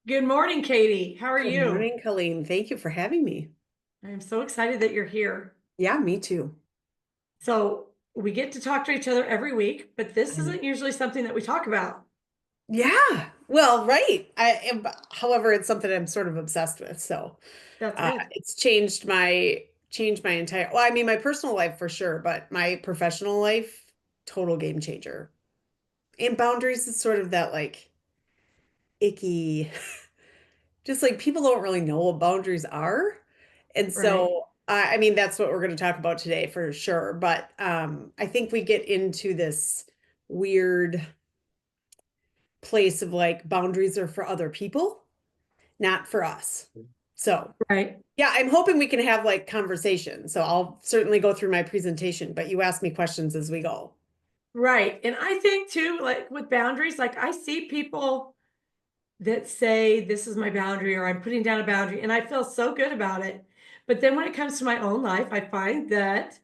Good morning, Katie. How are Good you? morning, Colleen. Thank you for having me. I'm so excited that you're here. Yeah, me too. So, we get to talk to each other every week, but this Um, isn't usually something that we talk about. yeah, well, right. I am, however, it's something I'm sort of obsessed with. So, That's good. it's changed my entire, well, I mean, my personal life for sure, but my professional life, total game changer. And boundaries is sort of that like icky, just like people don't really know what boundaries are. And Right. so, I mean, that's what we're going to talk about today for sure. But I think we get into this weird place of like boundaries are for other people, not for us. So, Right. yeah, I'm hoping we can have like conversation. So I'll certainly go through my presentation, but you ask me questions as we go. Right. And I think too, like with boundaries, like I see people that say, this is my boundary, or I'm putting down a boundary, and I feel so good about it. But then when it comes to my own life, I find that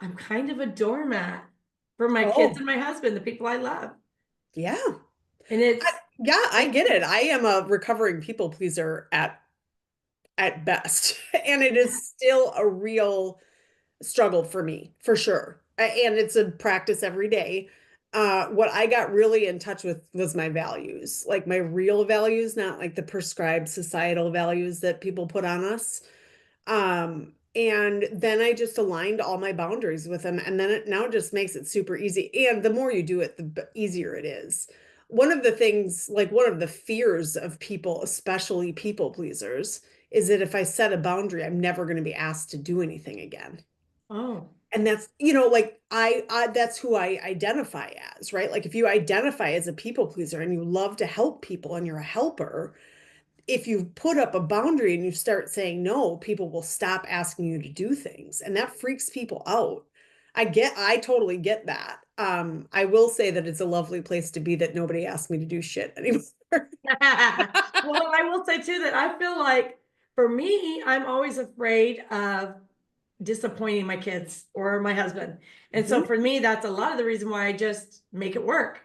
I'm kind of a doormat for my kids Oh, and my husband, the people I love. yeah. And Yeah, I it's get it. I am a recovering people pleaser at best, and it is still a real struggle for me, for sure. And it's a practice every day. What I got really in touch with was my values, like my real values, not like the prescribed societal values that people put on us. And then I just aligned all my boundaries with them. And then it now just makes it super easy. And the more you do it, the easier it is. One of the things, like one of the fears of people, especially people pleasers, is that if I set a boundary, I'm never going to be asked to do anything again. oh, And that's, like I that's who I identify as, right? Like if you identify as a people pleaser and you love to help people and you're a helper, if you put up a boundary and you start saying no, people will stop asking you to do things. And that freaks people out. I totally get that. I will say that it's a lovely place to be that nobody asked me to do shit anymore. well, I will say too that I feel like for me, I'm always afraid of disappointing my kids or my husband. And so Mhm. for me, that's a lot of the reason why I just make it work.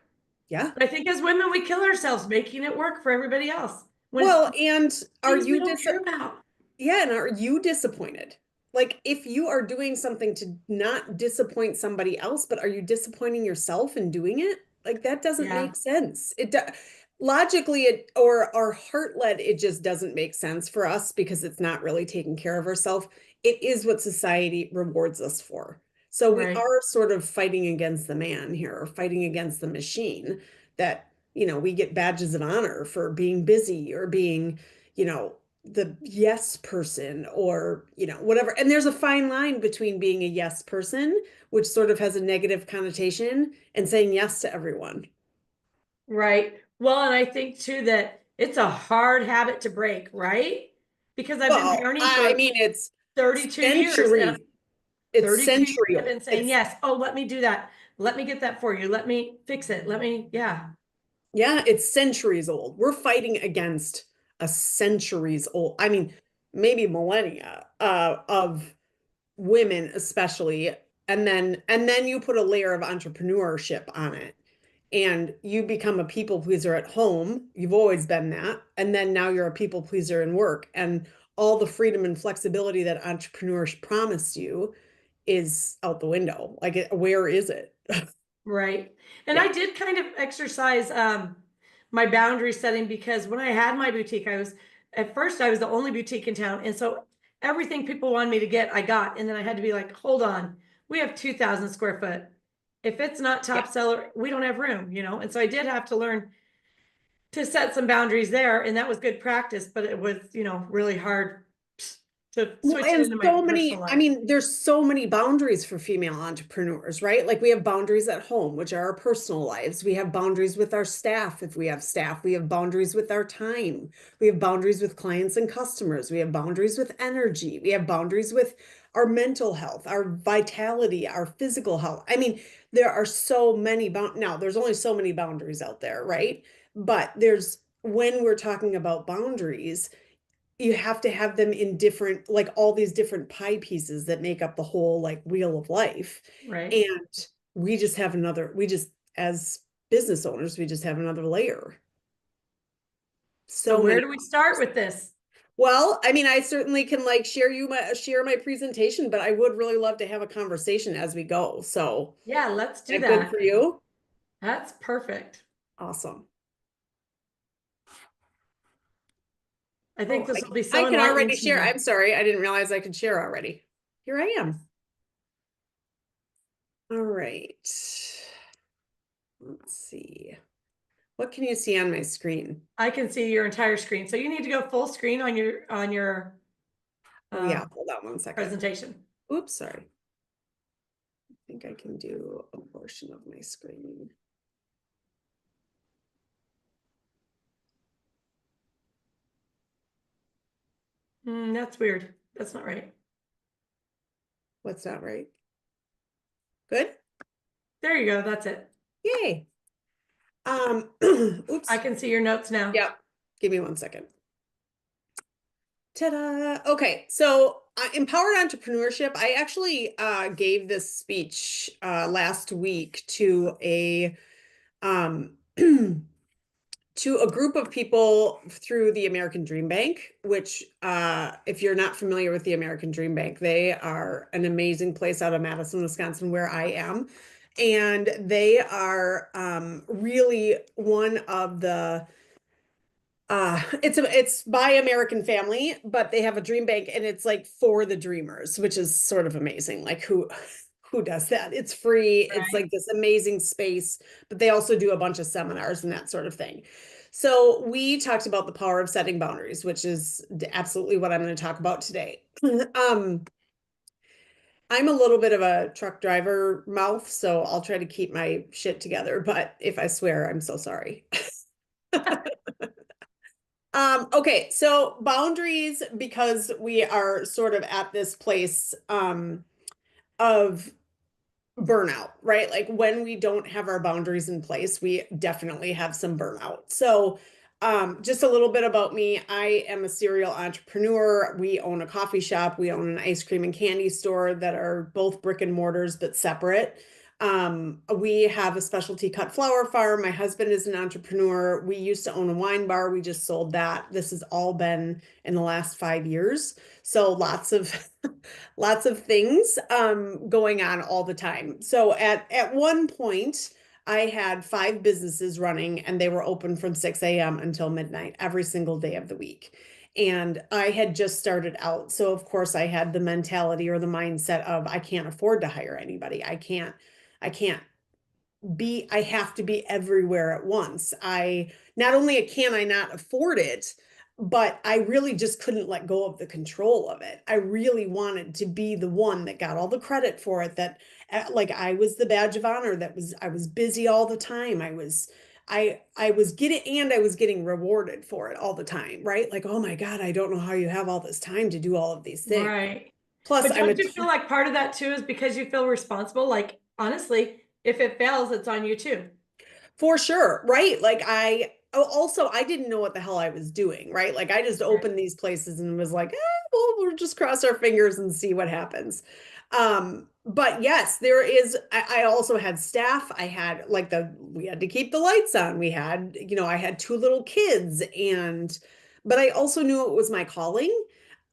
Yeah. But I think as women, we kill ourselves making it work for everybody else when it's Well, and are things we you don't care about. yeah, and are you disappointed? Like if you are doing something to not disappoint somebody else, but are you disappointing yourself in doing it? Like that doesn't Yeah, make sense. Logically it or heart led it just doesn't make sense for us because it's not really taking care of ourselves. It is what society rewards us for. So we right, are sort of fighting against the man here, or fighting against the machine that, we get badges of honor for being busy or being, you know, the yes person or whatever. And there's a fine line between being a yes person, which sort of has a negative connotation, and saying yes to everyone. right. Well, and I think too that it's a hard habit to break, right? Because I've been Well, parenting I for mean, it's 32 years and centuries, it's 32 years century I've old. been saying It's yes. Oh, let me do that. Let me get that for you. Let me fix it. Yeah. Yeah, it's centuries old. We're fighting against a centuries old, I mean, maybe millennia, of women especially. And then you put a layer of entrepreneurship on it, and you become a people pleaser at home. You've always been that. And then now you're a people pleaser in work. And all the freedom and flexibility that entrepreneurs promised you is out the window. Like, where is it? Right. And Yeah. I did kind of exercise my boundary setting because when I had my boutique, at first I was the only boutique in town. And so everything people wanted me to get, I got. And then I had to be like, hold on, we have 2,000 square foot. If it's not Yeah. top seller, we don't have room. And so I did have to learn to set some boundaries there. And that was good practice, but it was, really hard to Well, switch it and into my so personal many, I life. mean, there's so many boundaries for female entrepreneurs, right? Like we have boundaries at home, which are our personal lives. We have boundaries with our staff, if we have staff. We have boundaries with our time. We have boundaries with clients and customers. We have boundaries with energy. We have boundaries with our mental health, our vitality, our physical health. I mean, there are so many now there's only so many boundaries out there, right? But when we're talking about boundaries, you have to have them in different, like all these different pie pieces that make up the whole like wheel of life. Right. And we just, as business owners, we just have another layer. So So where many. do we start with this? Well, I mean, I certainly can like share my presentation, but I would really love to have a conversation as we go. So, Yeah, let's is do that good that. for you? That's perfect. Awesome. I Oh, think this will be I so can enlightening already to share. me. I'm sorry. I didn't realize I could share already. Here I am. All right. Let's see. What can you see on my screen? I can see your entire screen. So you need to go full screen on your Oh yeah, um, hold on one second. presentation. Oops, sorry. I think I can do a portion of my screen. That's weird. That's not right. What's not right? Good? There you go. That's it. Yay. I Oops. can see your notes now. Yeah. Give me one second. Ta-da. Okay, so empowered entrepreneurship. I actually gave this speech last week to a um, to a group of people through the American Dream Bank, which if you're not familiar with the American Dream Bank, they are an amazing place out of Madison, Wisconsin, where I am. And they are really one of the it's by American Family, but they have a dream bank and it's like for the dreamers, which is sort of amazing. Like who does that? It's free. It's Right. like this amazing space, but they also do a bunch of seminars and that sort of thing. So we talked about the power of setting boundaries, which is absolutely what I'm going to talk about today. um, I'm a little bit of a truck driver mouth, so I'll try to keep my shit together, but if I swear, I'm so sorry. Okay, so boundaries, because we are sort of at this place of burnout, right? Like when we don't have our boundaries in place, we definitely have some burnout. So, just a little bit about me. I am a serial entrepreneur. We own a coffee shop, we own an ice cream and candy store that are both brick and mortars but separate. We have a specialty cut flower farm. My husband is an entrepreneur. We used to own a wine bar. We just sold that. This has all been in the last 5 years. So lots of lots of things going on all the time. So at one point, I had 5 businesses running and they were open from 6 a.m. until midnight every single day of the week. And I had just started out. So of course I had the mentality or the mindset of I can't afford to hire anybody. I can't I have to be everywhere at once. I not only can I not afford it, but I really just couldn't let go of the control of it. I really wanted to be the one that got all the credit for it, that like I was the badge of honor, that was I was busy all the time. I was getting rewarded for it all the time, right? Like, oh my God, I don't know how you have all this time to do all of these things. Right. Plus, But don't you feel like part of that too is because you feel responsible? Like, honestly, if it fails, it's on you too. For sure, right? Like also I didn't know what the hell I was doing, right? Like I just Right. opened these places and was like, well, we'll just cross our fingers and see what happens. But yes, there is I also had staff. I had like we had to keep the lights on. We had, I had 2 little kids, and but I also knew it was my calling.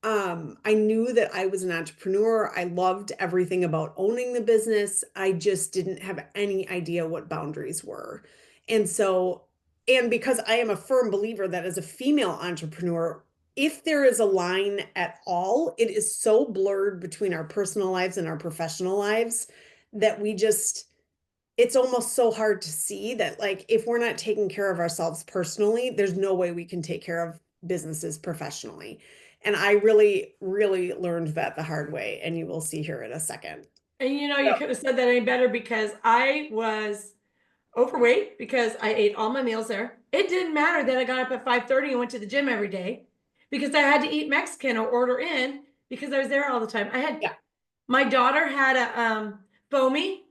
I knew that I was an entrepreneur. I loved everything about owning the business. I just didn't have any idea what boundaries were. And so, and because I am a firm believer that as a female entrepreneur, if there is a line at all, it is so blurred between our personal lives and our professional lives that it's almost so hard to see that, like, if we're not taking care of ourselves personally, there's no way we can take care of businesses professionally. And I really, really learned that the hard way, and you will see here in a second. And you So, could have said that any better because I was overweight because I ate all my meals there. It didn't matter that I got up at 5:30 and went to the gym every day because I had to eat Mexican or order in because I was there all the time. yeah. My daughter had a foamy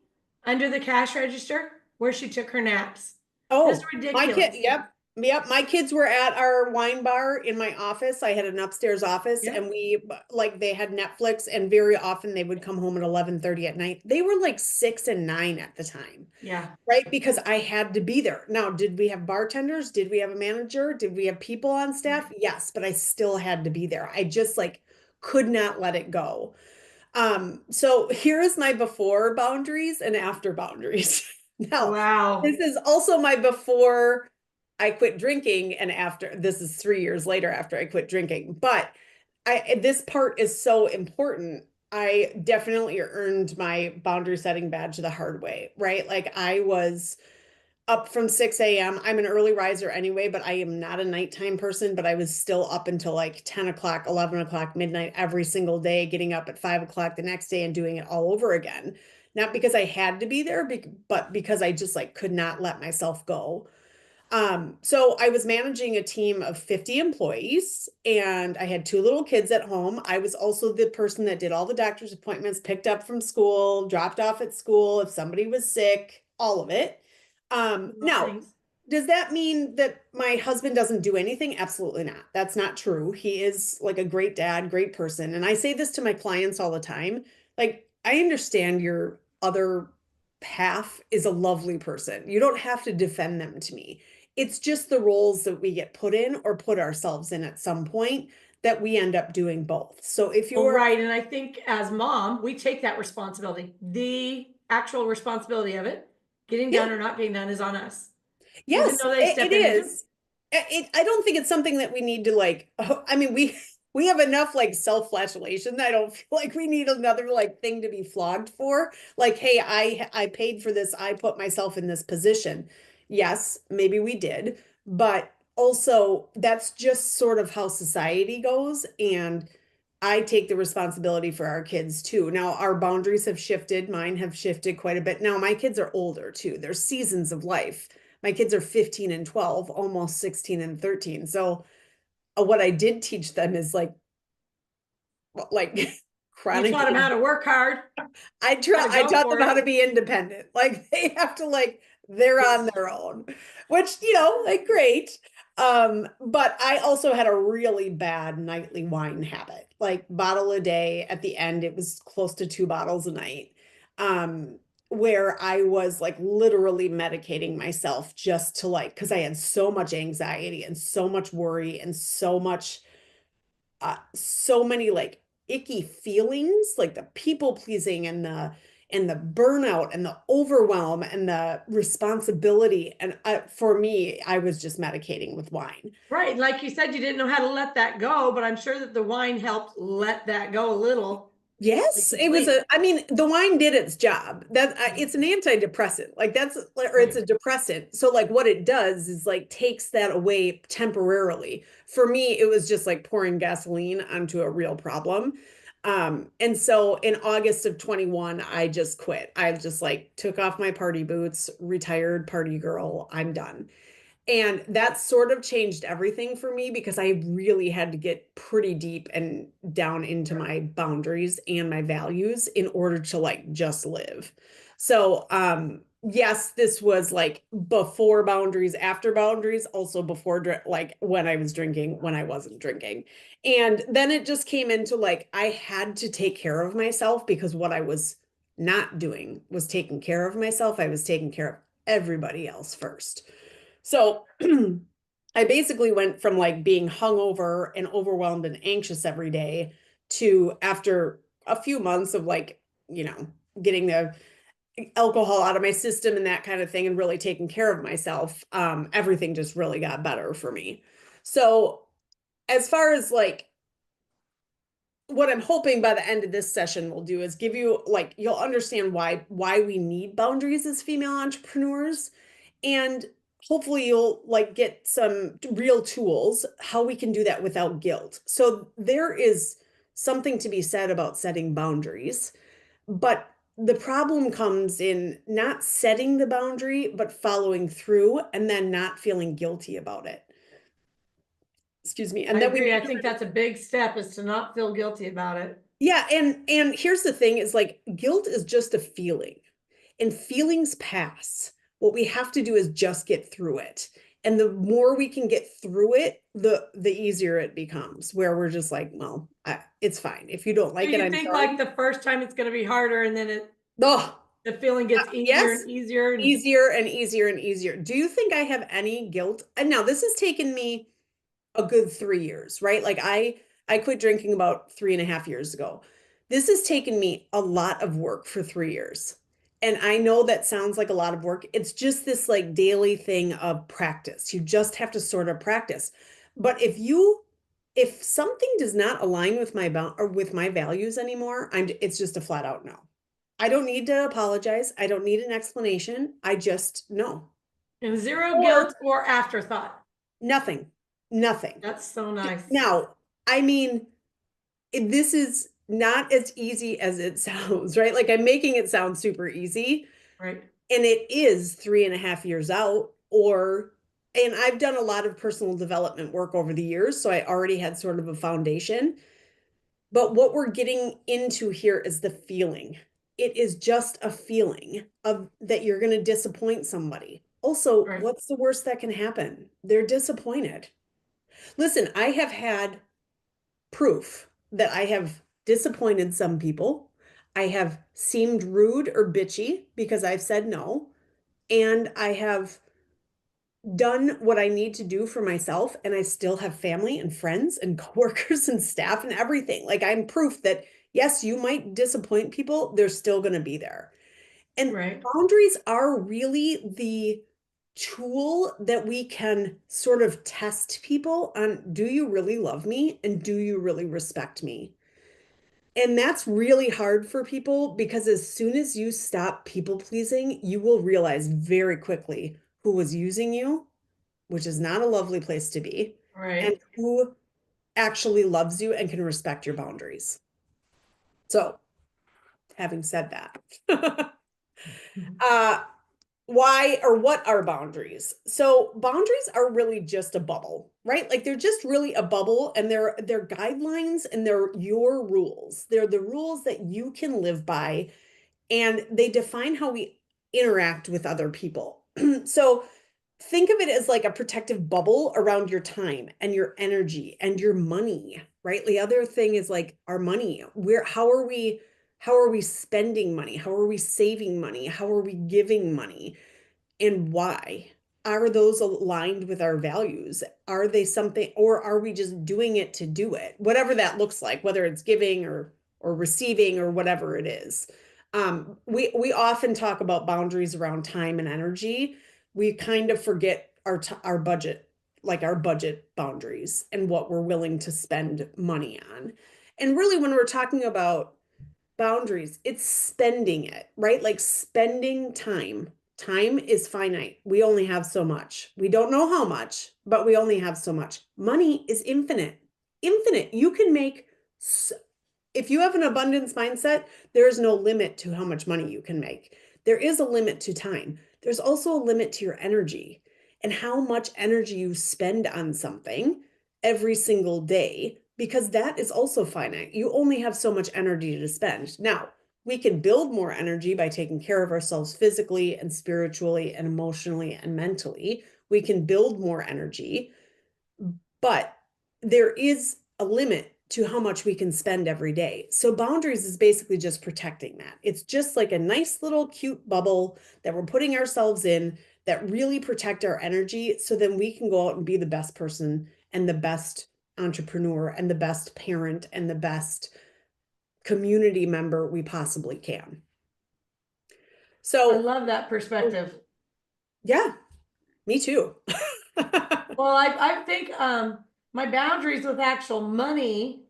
under the cash register where she took her naps. It's Oh, my kid, ridiculous. yep. Yep, my kids were at our wine bar in my office. I had an upstairs office Yeah, and we like they had Netflix and very often they would come home at 11:30 at night. They were like 6 and 9 at the time, yeah. right? Because I had to be there. Now, did we have bartenders? Did we have a manager? Did we have people on staff? Yes, but I still had to be there. I just like could not let it go. So here is my before boundaries and after boundaries. Now, this Wow. is also my before I quit drinking and after this is 3 years later after I quit drinking. But this part is so important. I definitely earned my boundary setting badge the hard way, right? Like I was up from 6 a.m. I'm an early riser anyway, but I am not a nighttime person, but I was still up until like 10 o'clock, 11 o'clock, midnight every single day, getting up at 5 o'clock the next day and doing it all over again. Not because I had to be there, but because I just like could not let myself go. So I was managing a team of 50 employees and I had two little kids at home. I was also the person that did all the doctor's appointments, picked up from school, dropped off at school if somebody was sick, all of it. All Now, things. does that mean that my husband doesn't do anything? Absolutely not. That's not true. He is like a great dad, great person. And I say this to my clients all the time. Like, I understand your other half is a lovely person. You don't have to defend them to me. It's just the roles that we get put in or put ourselves in at some point that we end up doing both. So if Well, you're, right. And I think as mom, we take that responsibility. The actual responsibility of it, getting yeah, done or not getting done, is on us. Even yes, though they it step in and do. is. I don't think it's something that we need to like. I mean, we have enough like self-flagellation that I don't feel like we need another like thing to be flogged for. Like, hey, I paid for this. I put myself in this position. Yes, maybe we did, but also that's just sort of how society goes, and I take the responsibility for our kids too. Now, our boundaries have shifted. Mine have shifted quite a bit. Now, my kids are older too. There's seasons of life. My kids are 15 and 12, almost 16 and 13. So, what I did teach them is like You taught them how chronically to work hard, how to I go taught them for how it. to be independent. Like they have to like they're on Yes. their own, which like great. But I also had a really bad nightly wine habit, like bottle a day. At the end, it was close to 2 bottles a night. Um, where I was like literally medicating myself just to like, because I had so much anxiety and so much worry and so many like icky feelings, like the people pleasing and the burnout and the overwhelm and the responsibility. And for me, I was just medicating with wine. Right. Like you said, you didn't know how to let that go, but I'm sure that the wine helped let that go a little. Be Yes, it was complete. I mean, the wine did its job. That Yeah. it's an antidepressant. Like or it's Right. a depressant. So like what it does is like takes that away temporarily. For me, it was just like pouring gasoline onto a real problem. And so in August of 21, I just quit. I just like took off my party boots, retired party girl. I'm done. And that sort of changed everything for me because I really had to get pretty deep and down into my boundaries and my values in order to like just live. So, yes, this was like before boundaries, after boundaries, also before like when I was drinking, when I wasn't drinking. And then it just came into like I had to take care of myself because what I was not doing was taking care of myself. I was taking care of everybody else first. So I basically went from like being hungover and overwhelmed and anxious every day to after a few months of like, getting the alcohol out of my system and that kind of thing and really taking care of myself, everything just really got better for me. So as far as like what I'm hoping by the end of this session will do is give you like you'll understand why we need boundaries as female entrepreneurs and hopefully you'll like get some real tools how we can do that without guilt. So there is something to be said about setting boundaries, but the problem comes in not setting the boundary but following through and then not feeling guilty about it. Excuse me. I And then we agree. I need think that's a big step, is to not feel guilty about it. Yeah, and here's the thing is like guilt is just a feeling and feelings pass. What we have to do is just get through it. And the more we can get through it, the easier it becomes, where we're just like, well, it's fine. If you don't So like it, you I'm think sorry. like the first time it's gonna be harder and then Oh, the feeling gets easier yes, and easier and easier and easier and easier. Do you think I have any guilt? And now this has taken me a good 3 years, right? Like I quit drinking about 3.5 years ago. This has taken me a lot of work for 3 years. And I know that sounds like a lot of work. It's just this like daily thing of practice. You just have to sort of practice. But if something does not align with my or with my values anymore, it's just a flat out no. I don't need to apologize. I don't need an explanation. I just no. and zero Or guilt or afterthought. nothing. Nothing. That's so nice. Now, I mean, this is not as easy as it sounds, right? Like I'm making it sound super easy, Right. and it is 3.5 years out, and I've done a lot of personal development work over the years, so I already had sort of a foundation. But what we're getting into here is the feeling. It is just a feeling of that you're going to disappoint somebody. Also, Right. what's the worst that can happen? They're disappointed. Listen, I have had proof that I have disappointed some people. I have seemed rude or bitchy because I've said no. And I have done what I need to do for myself. And I still have family and friends and coworkers and staff and everything. Like I'm proof that, yes, you might disappoint people, they're still going to be there. And Right. boundaries are really the tool that we can sort of test people on, do you really love me and do you really respect me? And that's really hard for people because as soon as you stop people pleasing, you will realize very quickly who was using you, which is not a lovely place to be, and Right. who actually loves you and can respect your boundaries. So, having said that, uh, why or what are boundaries? So boundaries are really just a bubble, right? Like they're just really a bubble, and they're guidelines and they're your rules. They're the rules that you can live by, and they define how we interact with other people. So think of it as like a protective bubble around your time and your energy and your money, right? The other thing is like our money. Where how are we spending money? How are we saving money? How are we giving money? And why? Are those aligned with our values? Are they something, or are we just doing it to do it? Whatever that looks like, whether it's giving or receiving or whatever it is. We often talk about boundaries around time and energy. We kind of forget our budget, like our budget boundaries and what we're willing to spend money on. And really, when we're talking about boundaries, it's spending it, right? Like spending time. Time is finite. We only have so much. We don't know how much, but we only have so much. Money is infinite. Infinite. You can make, if you have an abundance mindset, there is no limit to how much money you can make. There is a limit to time. There's also a limit to your energy and how much energy you spend on something every single day, because that is also finite. You only have so much energy to spend. Now, we can build more energy by taking care of ourselves physically and spiritually and emotionally and mentally. We can build more energy, but there is a limit to how much we can spend every day. So boundaries is basically just protecting that. It's just like a nice little cute bubble that we're putting ourselves in that really protect our energy so then we can go out and be the best person and the best entrepreneur and the best parent and the best community member we possibly can. I So, love that perspective. yeah, me too. Well, I think my boundaries with actual money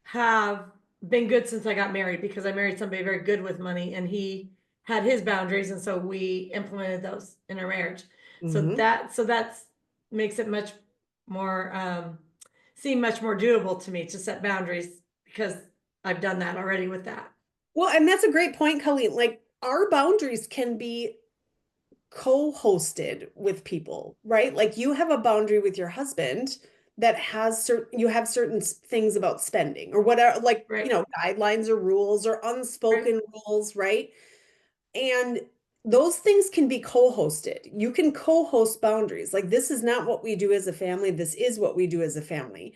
have been good since I got married because I married somebody very good with money and he had his boundaries and so we implemented those in our marriage. Mhm. So that's makes it much more seem much more doable to me to set boundaries because I've done that already with that. Well, and that's a great point, Colleen. Like our boundaries can be co-hosted with people, right? Like you have a boundary with your husband that has certain you have certain things about spending or whatever, like, Right. guidelines or rules or Right. unspoken rules, right? And those things can be co-hosted. You can co-host boundaries. Like this is not what we do as a family. This is what we do as a family.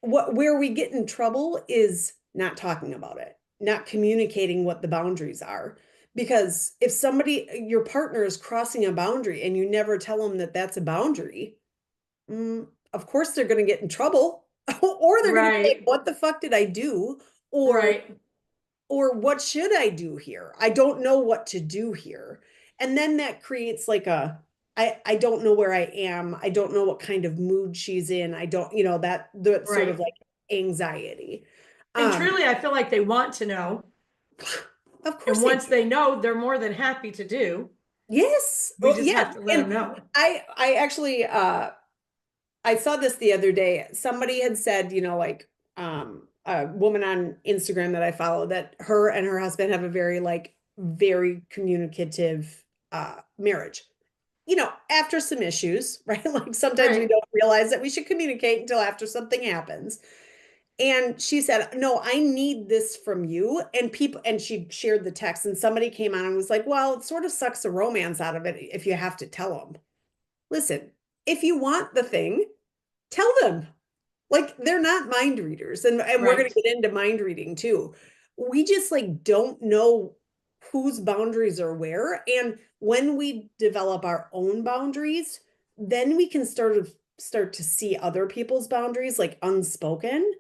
Where we get in trouble is not talking about it, not communicating what the boundaries are. Because if somebody, your partner is crossing a boundary and you never tell them that that's a boundary, of course they're going to get in trouble or they're going to say, Right, what the fuck did I do? Or right, what should I do here? I don't know what to do here. And then that creates like I don't know where I am. I don't know what kind of mood she's in. I don't, that the sort of right. like anxiety. And Um, truly, I feel like they want to know. of And course they once do. they know, they're more than happy to do. Yes. We Oh, just yeah. have to let them And know. I actually I saw this the other day. Somebody had said, like a woman on Instagram that I follow that her and her husband have a very communicative marriage. After some issues, right? Like sometimes we Right, don't realize that we should communicate until after something happens. And she said, "No, I need this from you." And she shared the text, and somebody came on and was like, "Well, it sort of sucks the romance out of it if you have to tell them." Listen, if you want the thing, tell them. Like they're not mind readers, and we're going right, to get into mind reading too. We just like don't know whose boundaries are where, and when we develop our own boundaries, then we can start to see other people's boundaries like unspoken,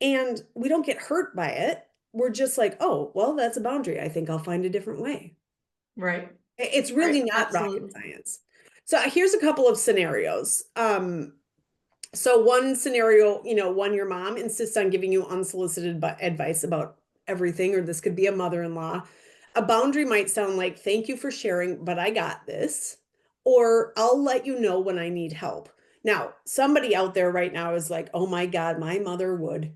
and we don't get hurt by it. We're just like, oh, well, that's a boundary. I think I'll find a different way. right, It's right. really not rocket Absolutely. science. So here's a couple of scenarios. So one scenario, one, your mom insists on giving you unsolicited advice about everything, or this could be a mother-in-law. A boundary might sound like, thank you for sharing, but I got this, or I'll let you know when I need help. Now, somebody out there right now is like, oh my God, my mother would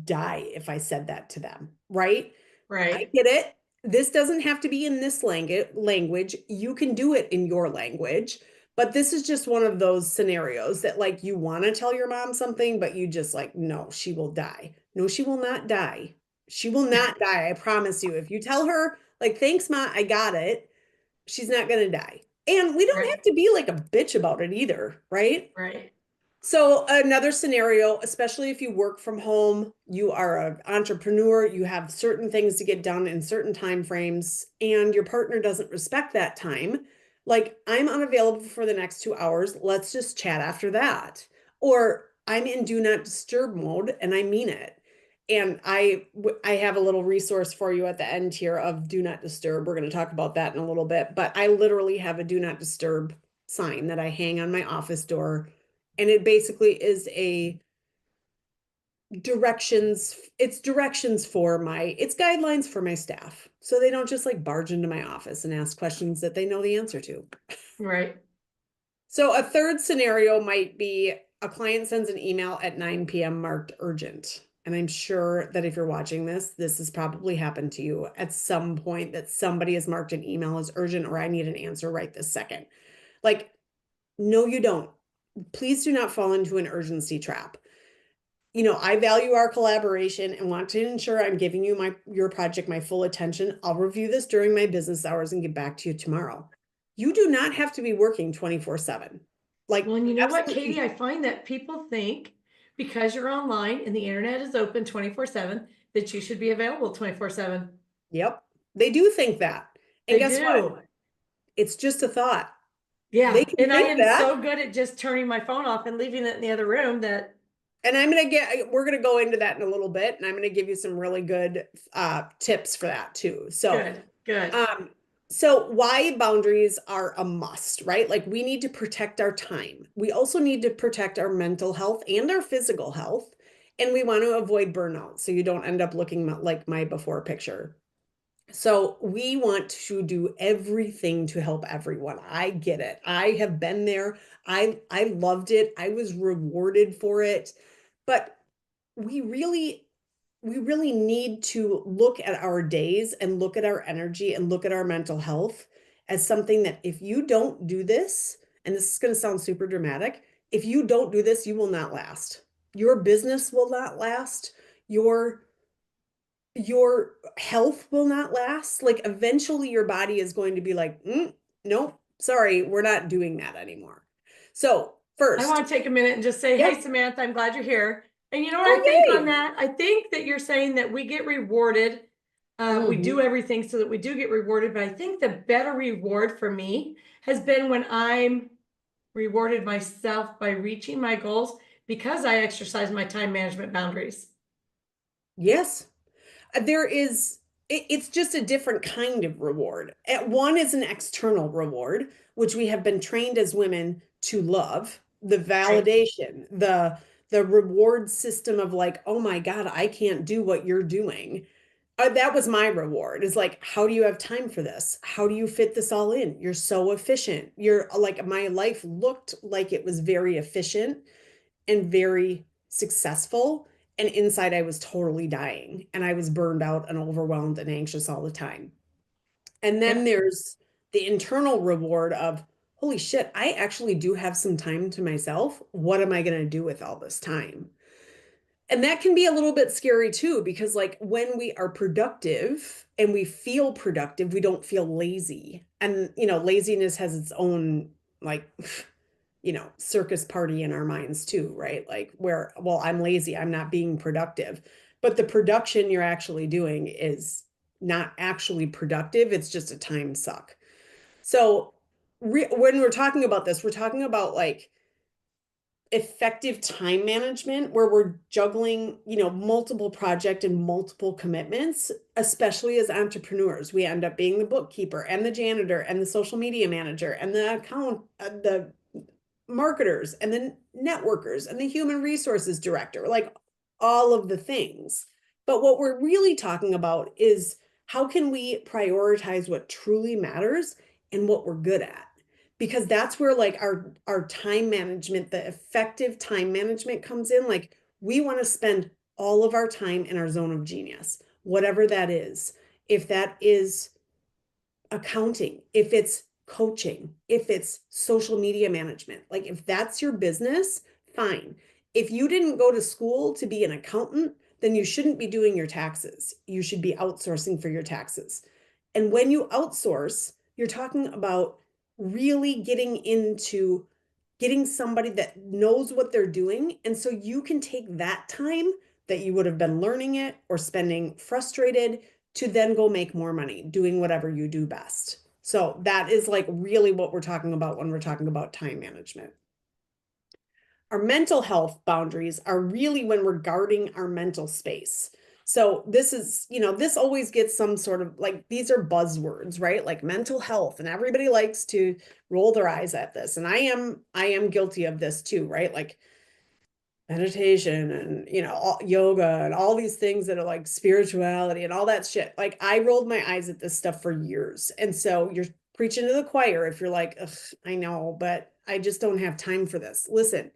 die if I said that to them, right? I Right, get it. This doesn't have to be in this language. You can do it in your language. But this is just one of those scenarios that like you want to tell your mom something, but you just like, no, she will die. No, she will not die. She will not die. I promise you. If you tell her, like, thanks, Ma, I got it, she's not going to die. And we don't right, have to be like a bitch about it either, right? right, So another scenario, especially if you work from home, you are an entrepreneur, you have certain things to get done in certain time frames, and your partner doesn't respect that time. Like, I'm unavailable for the next 2 hours. Let's just chat after that. Or I'm in do not disturb mode, and I mean it. And I have a little resource for you at the end here of do not disturb. We're going to talk about that in a little bit, but I literally have a do not disturb sign that I hang on my office door, and it basically is a directions for it's guidelines for my staff, so they don't just like barge into my office and ask questions that they know the answer to. right, So a third scenario might be a client sends an email at 9 p.m. marked urgent. And I'm sure that if you're watching this has probably happened to you at some point, that somebody has marked an email as urgent, or I need an answer right this second. Like, no, you don't. Please do not fall into an urgency trap. I value our collaboration and want to ensure I'm giving your project my full attention. I'll review this during my business hours and get back to you tomorrow. You do not have to be working 24/7. Like, well, and you know what, Katie, absolutely. I find that people think because you're online and the internet is open 24/7, that you should be available 24/7. Yep. They do think that. And They guess what? do. It's just a thought. They Yeah. can And I think am that. so good at just turning my phone off and leaving it in the other room that And we're going to go into that in a little bit. And I'm going to give you some really good tips for that too. good, good. Um, so why boundaries are a must, right? Like we need to protect our time. We also need to protect our mental health and our physical health. And we want to avoid burnout so you don't end up looking like my before picture. So we want to do everything to help everyone. I get it. I have been there. I loved it. I was rewarded for it. But we really we really need to look at our days and look at our energy and look at our mental health as something that if you don't do this, and this is going to sound super dramatic, if you don't do this, you will not last. Your business will not last. Your your health will not last. Like eventually your body is going to be like, nope, sorry, we're not doing that anymore. So I first, want to take a minute and just say, hey, yep. Samantha, I'm glad you're here. And you know what Oh, I think on yay. that? I think that you're saying that we get rewarded. We do Mhm. everything so that we do get rewarded. But I think the better reward for me has been when I'm rewarded myself by reaching my goals because I exercise my time management boundaries. Yes. There is, it's just a different kind of reward. One is an external reward, which we have been trained as women to love, the Right. validation, the reward system of like, oh my God, I can't do what you're doing. That was my reward is like, how do you have time for this? How do you fit this all in? You're so efficient. You're like, my life looked like it was very efficient and very successful. And inside, I was totally dying and I was burned out and overwhelmed and anxious all the time. And then And there's the internal reward of, holy shit, I actually do have some time to myself. What am I going to do with all this time? And that can be a little bit scary too, because like when we are productive and we feel productive, we don't feel lazy. And, laziness has its own like circus party in our minds too, right? Like where, well, I'm lazy, I'm not being productive. But the production you're actually doing is not actually productive. It's just a time suck. So when we're talking about this, we're talking about like effective time management where we're juggling, multiple project and multiple commitments, especially as entrepreneurs. We end up being the bookkeeper and the janitor and the social media manager and the marketers and the networkers and the human resources director, like all of the things. But what we're really talking about is how can we prioritize what truly matters and what we're good at? Because that's where like our time management, the effective time management comes in. Like we want to spend all of our time in our zone of genius, whatever that is. If that is accounting, if it's coaching, if it's social media management, like if that's your business, fine. If you didn't go to school to be an accountant, then you shouldn't be doing your taxes. You should be outsourcing for your taxes. And when you outsource, you're talking about really getting into getting somebody that knows what they're doing. And so you can take that time that you would have been learning it or spending frustrated to then go make more money doing whatever you do best. So that is like really what we're talking about when we're talking about time management. Our mental health boundaries are really when we're guarding our mental space. So this is, this always gets some sort of like these are buzzwords, right? Like mental health, and everybody likes to roll their eyes at this. And I am guilty of this too, right? Like meditation and yoga and all these things that are like spirituality and all that shit. Like I rolled my eyes at this stuff for years. And so you're preaching to the choir if you're like, ugh, I know, but I just don't have time for this. Listen,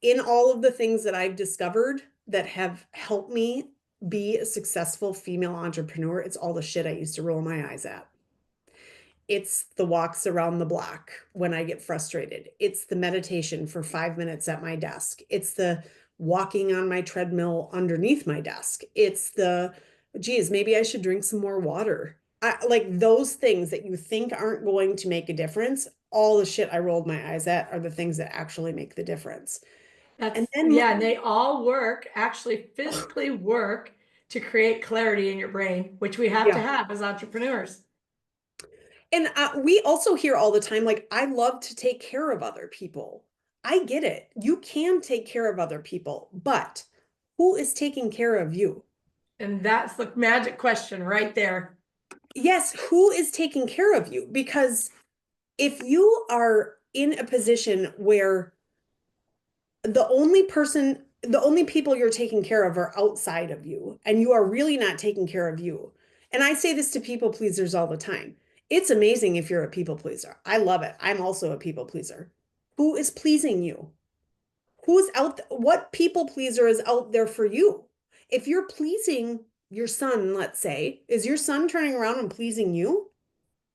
in all of the things that I've discovered that have helped me be a successful female entrepreneur, it's all the shit I used to roll my eyes at. It's the walks around the block when I get frustrated. It's the meditation for 5 minutes at my desk. It's the walking on my treadmill underneath my desk. It's the, geez, maybe I should drink some more water. Like those things that you think aren't going to make a difference, all the shit I rolled my eyes at are the things that actually make the difference. And then, yeah, and they all work, actually physically work to create clarity in your brain, which we yeah. have as entrepreneurs. And we also hear all the time, like, I love to take care of other people. I get it. You can take care of other people, but who is taking care of you? And that's the magic question right there. Yes, who is taking care of you? Because if you are in a position where the only people you're taking care of are outside of you, and you are really not taking care of you. And I say this to people pleasers all the time. It's amazing if you're a people pleaser. I love it. I'm also a people pleaser. Who is pleasing you? Who's out? What people pleaser is out there for you? If you're pleasing your son, let's say, is your son turning around and pleasing you?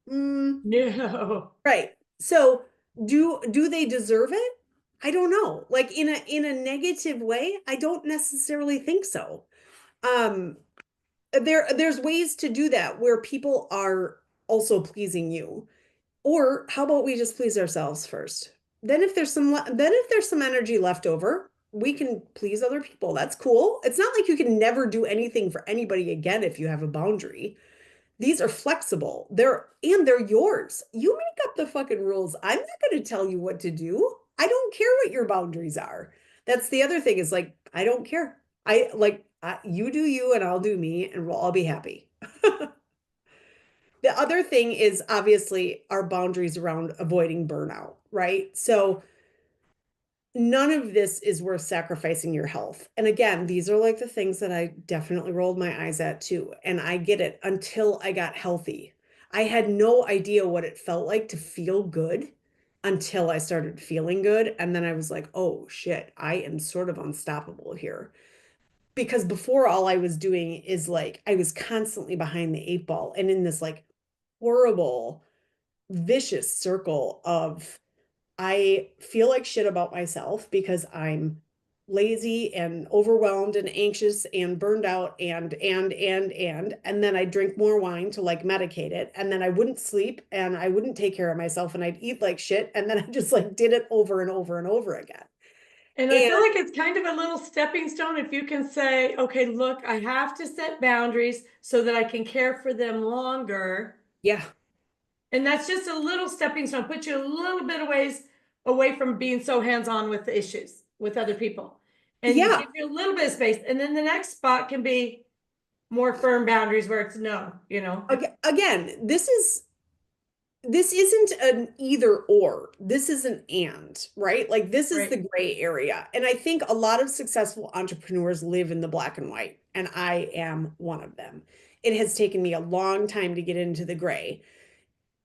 Mm, No. right. So do they deserve it? I don't know. Like in a negative way, I don't necessarily think so. Um there's ways to do that where people are also pleasing you. Or how about we just please ourselves first? Then if there's some energy left over, we can please other people. That's cool. It's not like you can never do anything for anybody again if you have a boundary. These are flexible. They're yours. You make up the fucking rules. I'm not going to tell you what to do. I don't care what your boundaries are. That's the other thing is like I don't care. You do you and I'll do me and we'll all be happy. The other thing is obviously our boundaries around avoiding burnout, right? So none of this is worth sacrificing your health. And again, these are like the things that I definitely rolled my eyes at too. And I get it until I got healthy. I had no idea what it felt like to feel good until I started feeling good. And then I was like, oh shit, I am sort of unstoppable here. Because before all I was doing is like, I was constantly behind the eight ball and in this like horrible, vicious circle of I feel like shit about myself because I'm lazy and overwhelmed and anxious and burned out and then I drink more wine to like medicate it and then I wouldn't sleep and I wouldn't take care of myself and I'd eat like shit and then I just like did it over and over and over again. And I And feel like it's kind of a little stepping stone if you can say, okay, look, I have to set boundaries so that I can care for them longer. yeah, And that's just a little stepping stone, put you a little bit of ways away from being so hands-on with the issues with other people. And yeah. give you a little bit of space. And then the next spot can be more firm boundaries where it's no, you know. Again, this isn't an either or. This is an and, right? Like this is the Right. gray area. And I think a lot of successful entrepreneurs live in the black and white, and I am one of them. It has taken me a long time to get into the gray.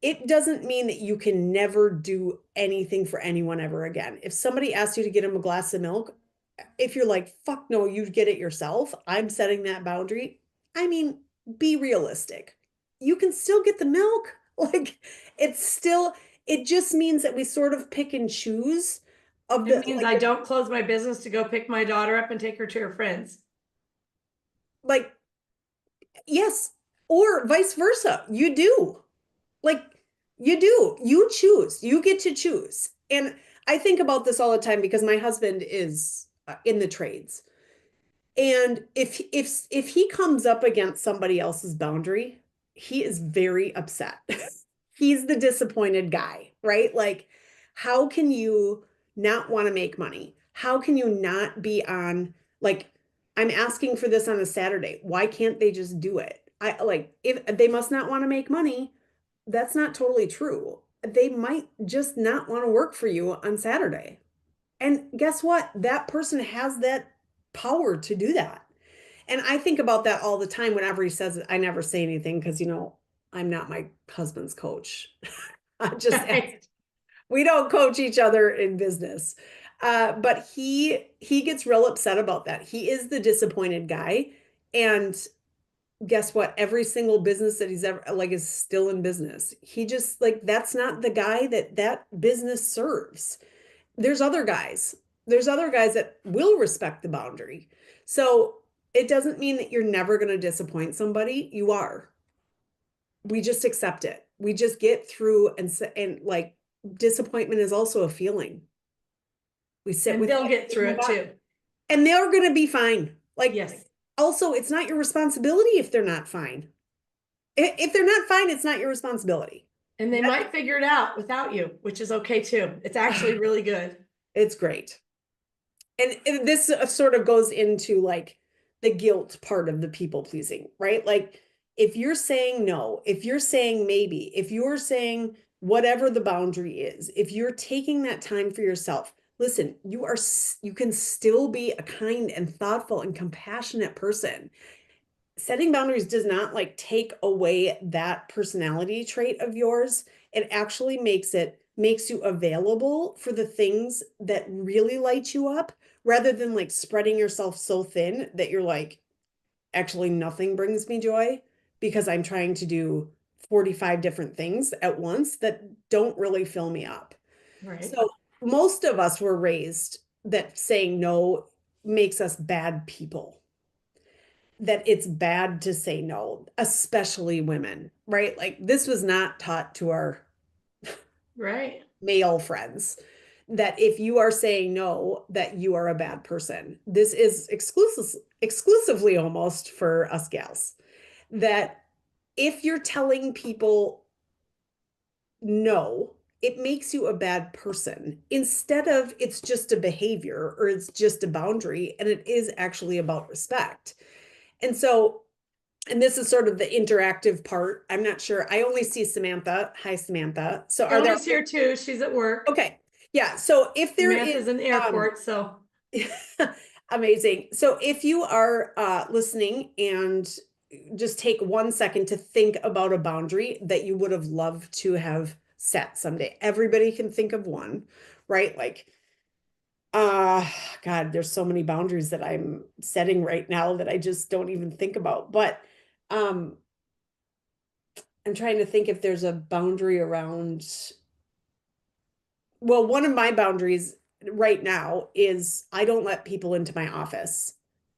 It doesn't mean that you can never do anything for anyone ever again. If somebody asks you to get them a glass of milk, if you're like, fuck no, you get it yourself, I'm setting that boundary. I mean, be realistic. You can still get the milk. Like, it's still, it just means that we sort of pick and choose of It the, means like, I don't close my business to go pick my daughter up and take her to her friends. like, yes, or vice versa. You do. Like, you do. You choose. You get to choose. And I think about this all the time because my husband is in the trades. And if he comes up against somebody else's boundary, he is very upset. He's the disappointed guy, right? Like, how can you not want to make money? How can you not be on like I'm asking for this on a Saturday. Why can't they just do it? I like if they must not want to make money, that's not totally true. They might just not want to work for you on Saturday. And guess what? That person has that power to do that. And I think about that all the time whenever he says it. I never say anything because, I'm not my husband's coach. I just ask. Right. We don't coach each other in business. But he gets real upset about that. He is the disappointed guy. And guess what? Every single business that he's ever like is still in business. He just like that's not the guy that business serves. There's other guys. There's other guys that will respect the boundary. So it doesn't mean that you're never going to disappoint somebody. You are. We just accept it. We just get through and like disappointment is also a feeling. We sit And with they'll that get through it too. and they're going to be fine. Like Yes. also it's not your responsibility if they're not fine. If they're not fine, it's not your responsibility. And they might figure it out without you, which is okay too. It's actually really good. It's great. And this sort of goes into like the guilt part of the people pleasing, right? Like if you're saying no, if you're saying maybe, if you're saying whatever the boundary is, if you're taking that time for yourself, listen, you can still be a kind and thoughtful and compassionate person. Setting boundaries does not like take away that personality trait of yours. It actually makes you available for the things that really light you up rather than like spreading yourself so thin that you're like actually nothing brings me joy because I'm trying to do 45 different things at once that don't really fill me up. Right. So most of us were raised that saying no makes us bad people. that it's bad to say no, especially women, right? Like this was not taught to our Right. male friends that if you are saying no, that you are a bad person. This is exclusively almost for us gals. That if you're telling people no, it makes you a bad person instead of it's just a behavior or it's just a boundary and it is actually about respect. And so, and this is sort of the interactive part. I'm not sure. I only see Samantha. Hi, Samantha. So are there, Jonah's here too. She's at work. okay. Yeah. So if there is, Samantha's in the airport, so amazing. So if you are listening and just take 1 second to think about a boundary that you would have loved to have set someday. Everybody can think of one, right? Like, uh, God, there's so many boundaries that I'm setting right now that I just don't even think about. But um, I'm trying to think if there's a boundary around, well, one of my boundaries right now is I don't let people into my office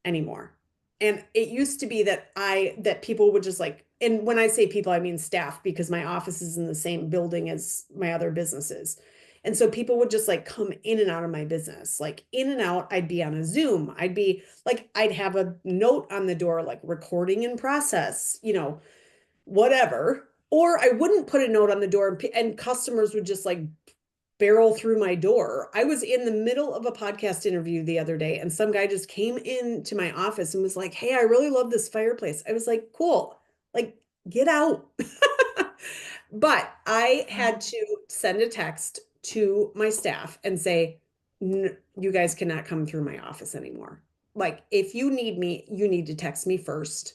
anymore. And it used to be that people would just like, and when I say people, I mean staff because my office is in the same building as my other businesses. And so people would just like come in and out of my business, like in and out. I'd be on a Zoom. I'd be like, I'd have a note on the door, like recording in process, whatever. Or I wouldn't put a note on the door and customers would just like barrel through my door. I was in the middle of a podcast interview the other day, and some guy just came into my office and was like, "Hey, I really love this fireplace." I was like, "Cool, like get out." But I had to send a text to my staff and say, "You guys cannot come through my office anymore. Like, if you need me, you need to text me first,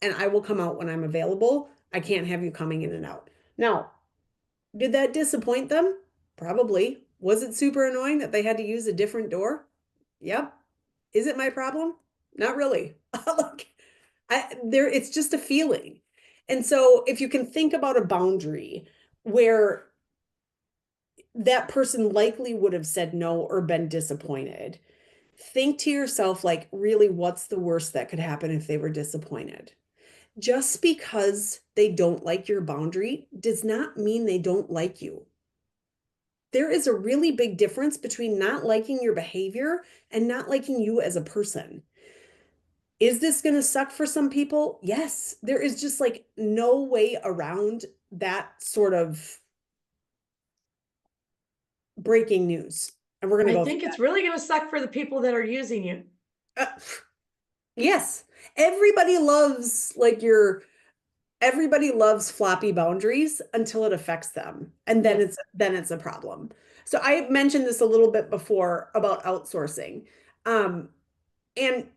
and I will come out when I'm available. I can't have you coming in and out." Now, did that disappoint them? Probably. Was it super annoying that they had to use a different door? Yep. Is it my problem? Not really. Like, it's just a feeling. And so if you can think about a boundary where that person likely would have said no or been disappointed, think to yourself, like, really, what's the worst that could happen if they were disappointed? Just because they don't like your boundary does not mean they don't like you. There is a really big difference between not liking your behavior and not liking you as a person. Is this going to suck for some people? Yes. There is just like no way around that sort of breaking news. And we're going to I go think through it's really going to suck for the people that are using you. that. Yes. Everybody loves floppy boundaries until it affects them. And then Yes. it's a problem. So I mentioned this a little bit before about outsourcing. Um, and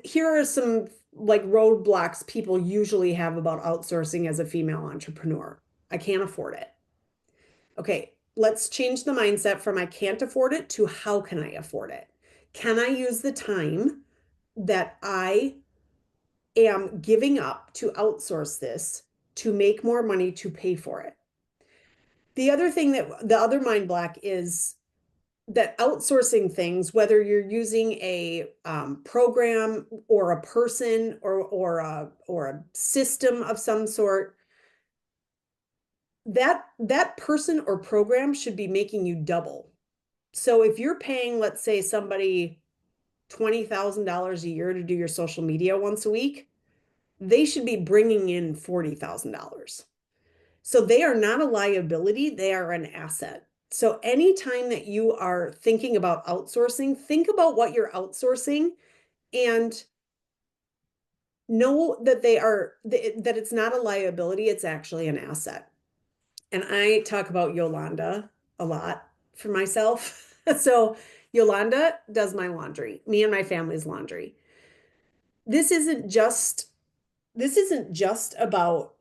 here are some like roadblocks people usually have about outsourcing as a female entrepreneur. I can't afford it. Okay, let's change the mindset from I can't afford it to how can I afford it? Can I use the time that I am giving up to outsource this to make more money to pay for it? The other mind block is that outsourcing things, whether you're using a program or a person or a system of some sort, that person or program should be making you double. So if you're paying, let's say, somebody $20,000 a year to do your social media once a week, they should be bringing in $40,000. So they are not a liability, they are an asset. So anytime that you are thinking about outsourcing, think about what you're outsourcing and know that that it's not a liability, it's actually an asset. And I talk about Yolanda a lot for myself. So Yolanda does my laundry, me and my family's laundry. This isn't just this isn't just about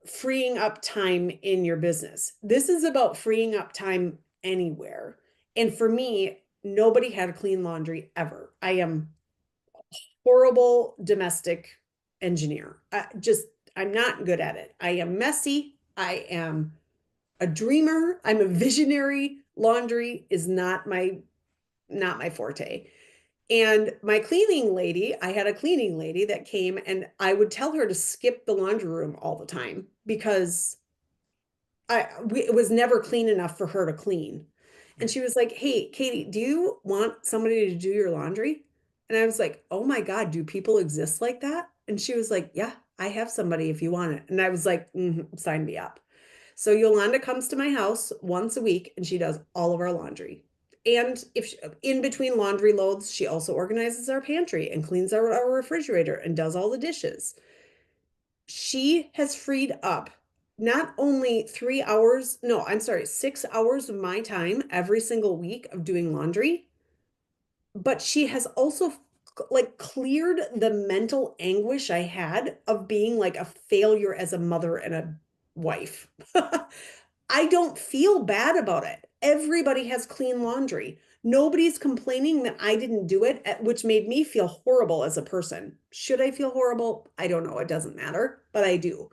freeing up time in your business. This is about freeing up time anywhere. And for me, nobody had clean laundry ever. I am horrible domestic engineer. I'm not good at it. I am messy. I am a dreamer. I'm a visionary. Laundry is not my forte. And my cleaning lady, I had a cleaning lady that came and I would tell her to skip the laundry room all the time because it was never clean enough for her to clean. And she was like, "Hey, Katie, do you want somebody to do your laundry?" And I was like, "Oh my God, do people exist like that?" And she was like, "Yeah, I have somebody if you want it." And I was like, Sign me up." So Yolanda comes to my house once a week and she does all of our laundry. And if she, in between laundry loads, she also organizes our pantry and cleans our refrigerator and does all the dishes. She has freed up not only 3 hours, no, I'm sorry, 6 hours of my time every single week of doing laundry, but she has also like cleared the mental anguish I had of being like a failure as a mother and a wife. I don't feel bad about it. Everybody has clean laundry. Nobody's complaining that I didn't do it, which made me feel horrible as a person. Should I feel horrible? I don't know. It doesn't matter, but I do.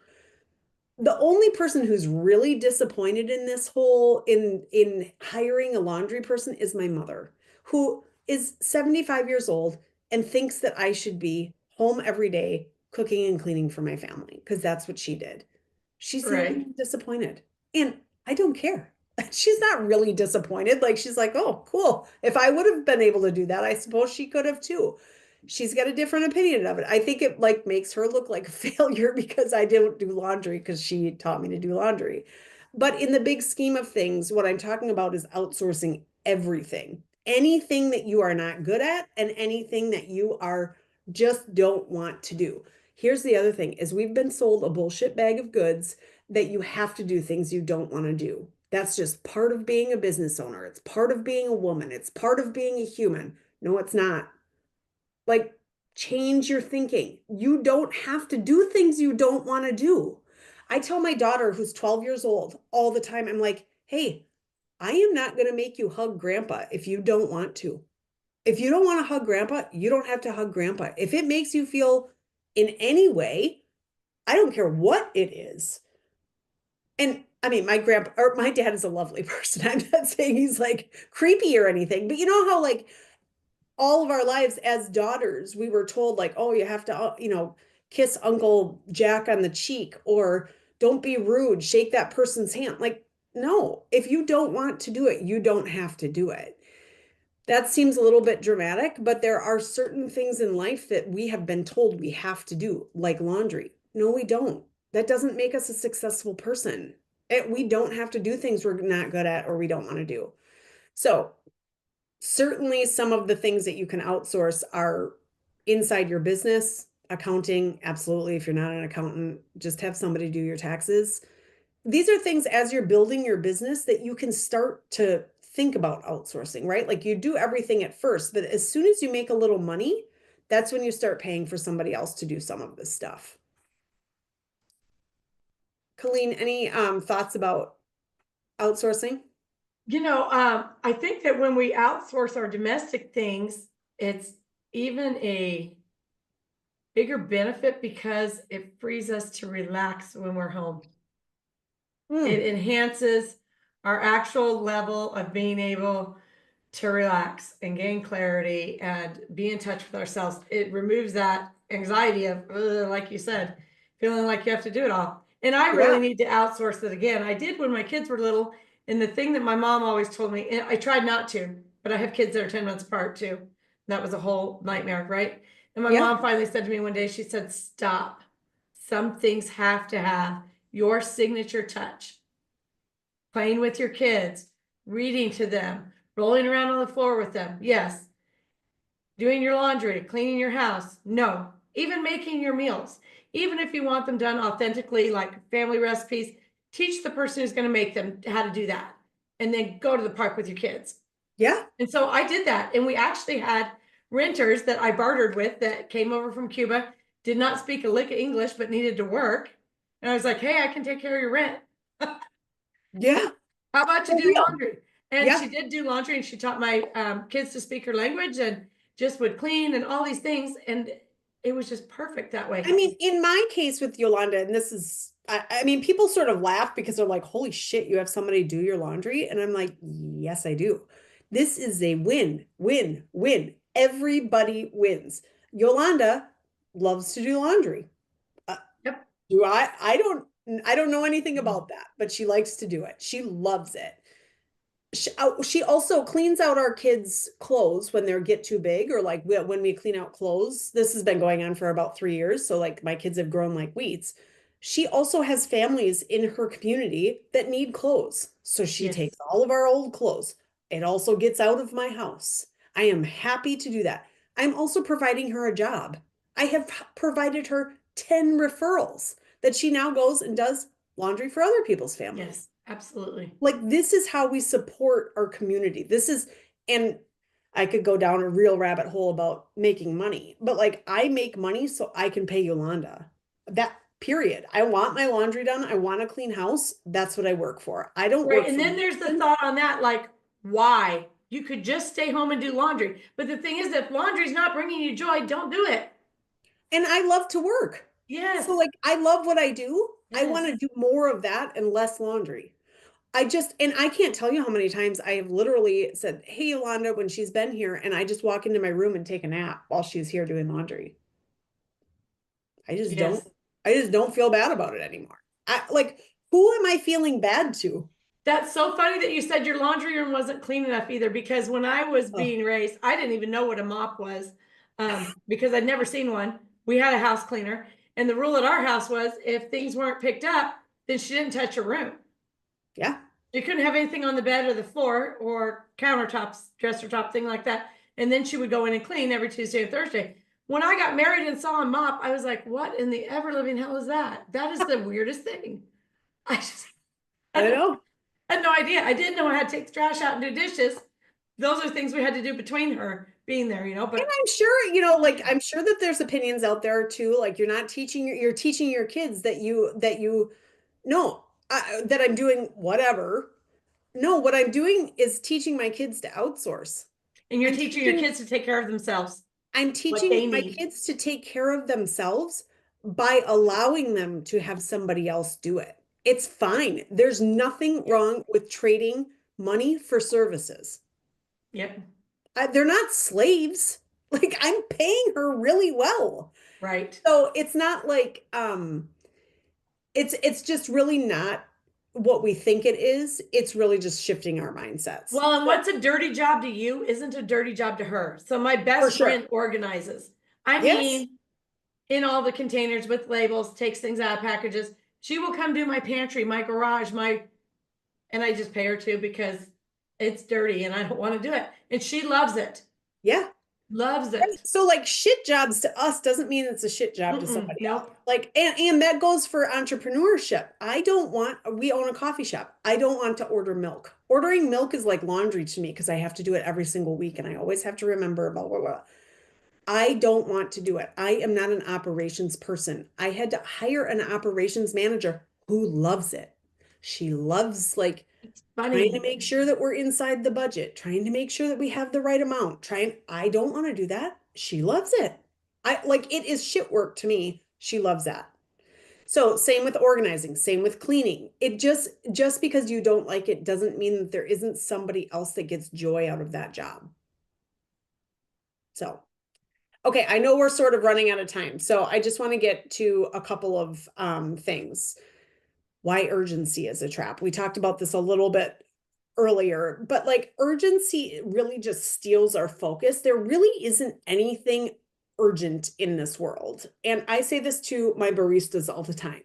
The only person who's really disappointed in this whole in hiring a laundry person is my mother, who is 75 years old and thinks that I should be home every day cooking and cleaning for my family because that's what she did. She's the only Right. one disappointed. And I don't care. She's not really disappointed. Like she's like, "Oh, cool. If I would have been able to do that, I suppose she could have too." She's got a different opinion of it. I think it like makes her look like a failure because I didn't do laundry because she taught me to do laundry. But in the big scheme of things, what I'm talking about is outsourcing everything. Anything that you are not good at and anything that you are just don't want to do. Here's the other thing is we've been sold a bullshit bag of goods that you have to do things you don't want to do. That's just part of being a business owner. It's part of being a woman. It's part of being a human. No, it's not. Like, change your thinking. You don't have to do things you don't want to do. I tell my daughter, who's 12 years old, all the time, I'm like, "Hey, I am not going to make you hug grandpa if you don't want to. If you don't want to hug grandpa, you don't have to hug grandpa. If it makes you feel in any way, I don't care what it is." And I mean, my grandpa or my dad is a lovely person. I'm not saying he's like creepy or anything, but you know how like all of our lives as daughters, we were told like, "Oh, you have to, kiss Uncle Jack on the cheek," or "Don't be rude, shake that person's hand." Like, no, if you don't want to do it, you don't have to do it. That seems a little bit dramatic, but there are certain things in life that we have been told we have to do, like laundry. No, we don't. That doesn't make us a successful person. We don't have to do things we're not good at or we don't want to do. So, certainly some of the things that you can outsource are inside your business, accounting, absolutely. If you're not an accountant, just have somebody do your taxes. These are things as you're building your business that you can start to think about outsourcing, right? Like you do everything at first, but as soon as you make a little money, that's when you start paying for somebody else to do some of this stuff. Colleen, any thoughts about outsourcing? I think that when we outsource our domestic things, it's even a bigger benefit because it frees us to relax when we're home. It Hmm. enhances our actual level of being able to relax and gain clarity and be in touch with ourselves. It removes that anxiety of, like you said, feeling like you have to do it all. And I really Yeah. need to outsource it again. I did when my kids were little. And the thing that my mom always told me, and I tried not to, but I have kids that are 10 months apart too. That was a whole nightmare, right? And my Yeah. mom finally said to me one day, she said, "Stop. Some things have to have your signature touch. Playing with your kids, reading to them, rolling around on the floor with them. Yes. Doing your laundry, cleaning your house. No. Even making your meals. Even if you want them done authentically, like family recipes, teach the person who's going to make them how to do that. And then go to the park with your kids." Yeah. And so I did that. And we actually had renters that I bartered with that came over from Cuba, did not speak a lick of English, but needed to work. And I was like, "Hey, I can take care of your rent. Yeah. How about you For do real. laundry?" And Yeah. she did do laundry and she taught my kids to speak her language and just would clean and all these things. And it was just perfect that I way. mean, in my case with Yolanda, and this is, I mean, people sort of laugh because they're like, "Holy shit, you have somebody do your laundry." And I'm like, "Yes, I do." This is a win, win, win. Everybody wins. Yolanda loves to do laundry. Uh, Yep. do I don't know anything Mhm. about that, but she likes to do it. She loves it. She also cleans out our kids' clothes when they get too big, or like when we clean out clothes. This has been going on for about 3 years. So like my kids have grown like weeds. She also has families in her community that need clothes. So she Yes. takes all of our old clothes. It also gets out of my house. I am happy to do that. I'm also providing her a job. I have provided her 10 referrals that she now goes and does laundry for other people's Yes. families. Absolutely. Like this is how we support our community. And I could go down a real rabbit hole about making money, but like I make money so I can pay Yolanda. That period. I want my laundry done. I want a clean house. That's what I work for. I don't Right. work And for then my there's the husband. thought on that, like, why? You could just stay home and do laundry. But the thing is, if laundry's not bringing you joy, don't do it. And I love to work. So Yes. like I love what I do. I want to Yes. do more of that and less laundry. And I can't tell you how many times I have literally said, "Hey, Yolanda," when she's been here, and I just walk into my room and take a nap while she's here doing laundry. I just don't, Yes. I just don't feel bad about it anymore. I like, who am I feeling bad to? That's so funny that you said your laundry room wasn't clean enough either, because when I was Oh, being raised, I didn't even know what a mop was, because I'd never seen one. We had a house cleaner, and the rule at our house was if things weren't picked up, then she didn't touch her room. yeah, You couldn't have anything on the bed or the floor or countertops, dresser top, thing like that. And then she would go in and clean every Tuesday and Thursday. When I got married and saw a mop, I was like, what in the ever living hell is that? That is the weirdest thing. I just I had know. no idea. I didn't know I had to take the trash out and do dishes. Those are things we had to do between her being there, And but I'm sure, like I'm sure that there's opinions out there too. Like you're teaching your kids that you no, that I'm doing whatever. No, what I'm doing is teaching my kids to outsource. and you're I'm teaching your teaching kids to take care of themselves, I'm what teaching they my need. kids to take care of themselves by allowing them to have somebody else do it. It's fine. There's nothing Yep. wrong with trading money for services. Yep. They're not slaves. Like I'm paying her really well. Right. So it's not like it's just really not what we think it is. It's really just shifting our mindsets. Well, and So what's a dirty job to you isn't a dirty job to her. So my for best sure. friend organizes. I Yes. mean, in all the containers with labels, takes things out of packages. She will come do my pantry, my garage, and I just pay her to because it's dirty and I don't want to do it. And she loves it. Yeah. Loves Right. it. So like shit jobs to us doesn't mean it's a shit job to Mm-mm, somebody else. nope. Like and that goes for entrepreneurship. We own a coffee shop. I don't want to order milk. Ordering milk is like laundry to me because I have to do it every single week and I always have to remember blah blah blah. I don't want to do it. I am not an operations person. I had to hire an operations manager who loves it. She loves like It's trying to funny. make sure that we're inside the budget, trying to make sure that we have the right amount. I don't want to do that. She loves it. I like it is shit work to me. She loves that. So same with organizing, same with cleaning. It just because you don't like it doesn't mean that there isn't somebody else that gets joy out of that job. So, okay, I know we're sort of running out of time. So I just want to get to a couple of things. Why urgency is a trap. We talked about this a little bit earlier, but like urgency really just steals our focus. There really isn't anything urgent in this world. And I say this to my baristas all the time.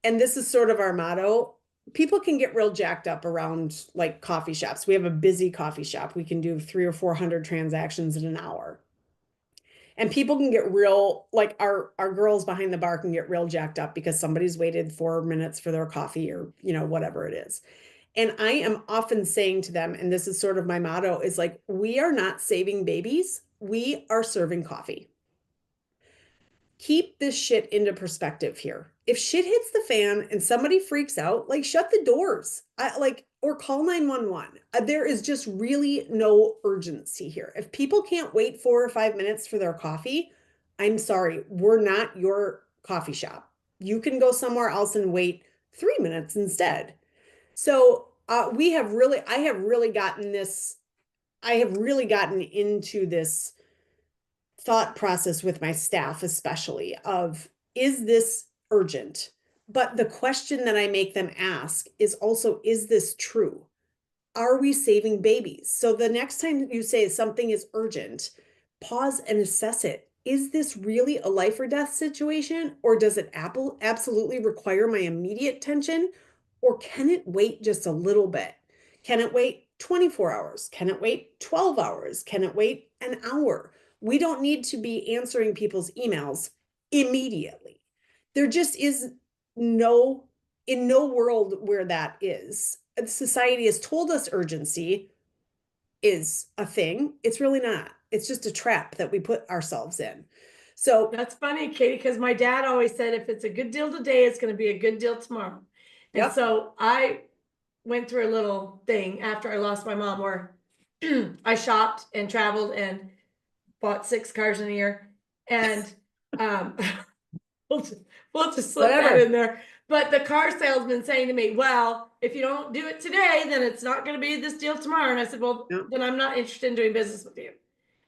And this is sort of our motto. People can get real jacked up around like coffee shops. We have a busy coffee shop. We can do 300 or 400 transactions in an hour. And people can get real, like our girls behind the bar can get real jacked up because somebody's waited 4 minutes for their coffee or, whatever it is. And I am often saying to them, and this is sort of my motto, is like, we are not saving babies. We are serving coffee. Keep this shit into perspective here. If shit hits the fan and somebody freaks out, like shut the doors. Or call 911. There is just really no urgency here. If people can't wait 4 or 5 minutes for their coffee, I'm sorry, we're not your coffee shop. You can go somewhere else and wait 3 minutes instead. So I have really gotten this I have really gotten into this thought process with my staff, especially of, is this urgent? But the question that I make them ask is also, is this true? Are we saving babies? So the next time you say something is urgent, pause and assess it. Is this really a life or death situation, or does it absolutely require my immediate attention, or can it wait just a little bit? Can it wait 24 hours? Can it wait 12 hours? Can it wait an hour? We don't need to be answering people's emails immediately. There just is no, in no world where that is. Society has told us urgency is a thing. It's really not. It's just a trap that we put ourselves in. So, That's funny, Katie, because my dad always said if it's a good deal today, it's going to be a good deal tomorrow. And yep. so I went through a little thing after I lost my mom where I shopped and traveled and bought 6 cars in a year. And um, we'll just slip that Whatever. in there. But the car salesman saying to me, well, if you don't do it today, then it's not going to be this deal tomorrow. And I said, well, Yep. then I'm not interested in doing business with you.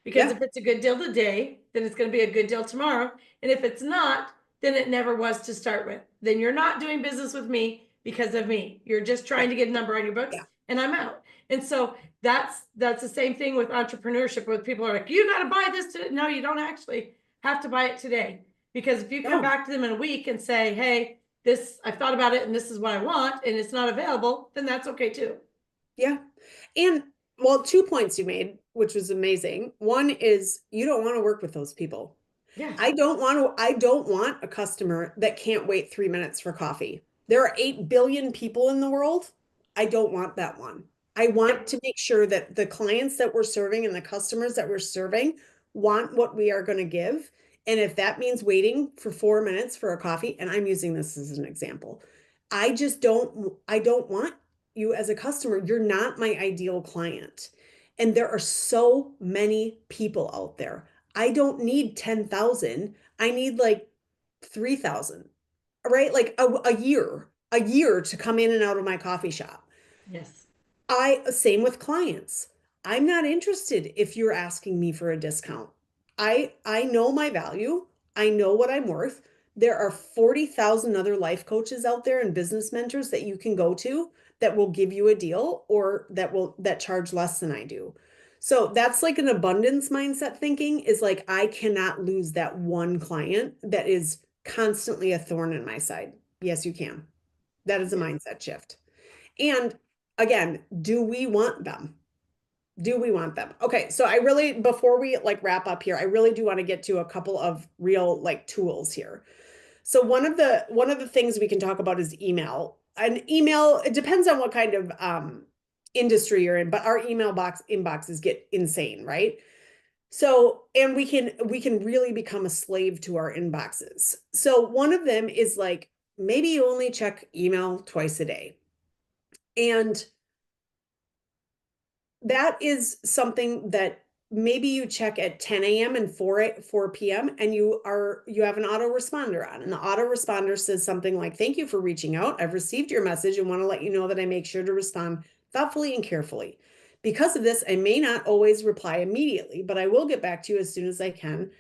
Because Yeah. if it's a good deal today, then it's going to be a good deal tomorrow. And if it's not, then it never was to start with. Then you're not doing business with me because of me. You're just trying Yeah. to get a number on your books Yeah. and I'm out. And so that's the same thing with entrepreneurship, where people are like, you got to buy this today. No, you don't actually have to buy it today. Because if you come No. back to them in a week and say, hey, this, I've thought about it and this is what I want, and it's not available, then that's okay too. Yeah. And well, 2 points you made, which was amazing. One is you don't want to work with those people. Yeah. I don't want a customer that can't wait 3 minutes for coffee. There are 8 billion people in the world. I don't want that one. I want Yep. to make sure that the clients that we're serving and the customers that we're serving want what we are going to give. And if that means waiting for 4 minutes for a coffee, and I'm using this as an example, I don't want you as a customer. You're not my ideal client. And there are so many people out there. I don't need 10,000. I need like 3,000, right? Like a year to come in and out of my coffee shop. Yes. Same with clients. I'm not interested if you're asking me for a discount. I know my value. I know what I'm worth. There are 40,000 other life coaches out there and business mentors that you can go to that will give you a deal or that charge less than I do. So that's like an abundance mindset thinking, is like I cannot lose that one client that is constantly a thorn in my side. Yes, you can. That is a Yes. mindset shift. And again, do we want them? Do we want them? Okay, so I really, before we like wrap up here, I really do want to get to a couple of real like tools here. So one of the things we can talk about is email. An email, it depends on what kind of industry you're in, but our email inboxes get insane, right? So, and we can really become a slave to our inboxes. So one of them is like maybe you only check email twice a day. And that is something that maybe you check at 10 a.m. and 4 p.m. and you have an autoresponder on, and the autoresponder says something like, thank you for reaching out. I've received your message and want to let you know that I make sure to respond thoughtfully and carefully. Because of this, I may not always reply immediately, but I will get back to you as soon as I can.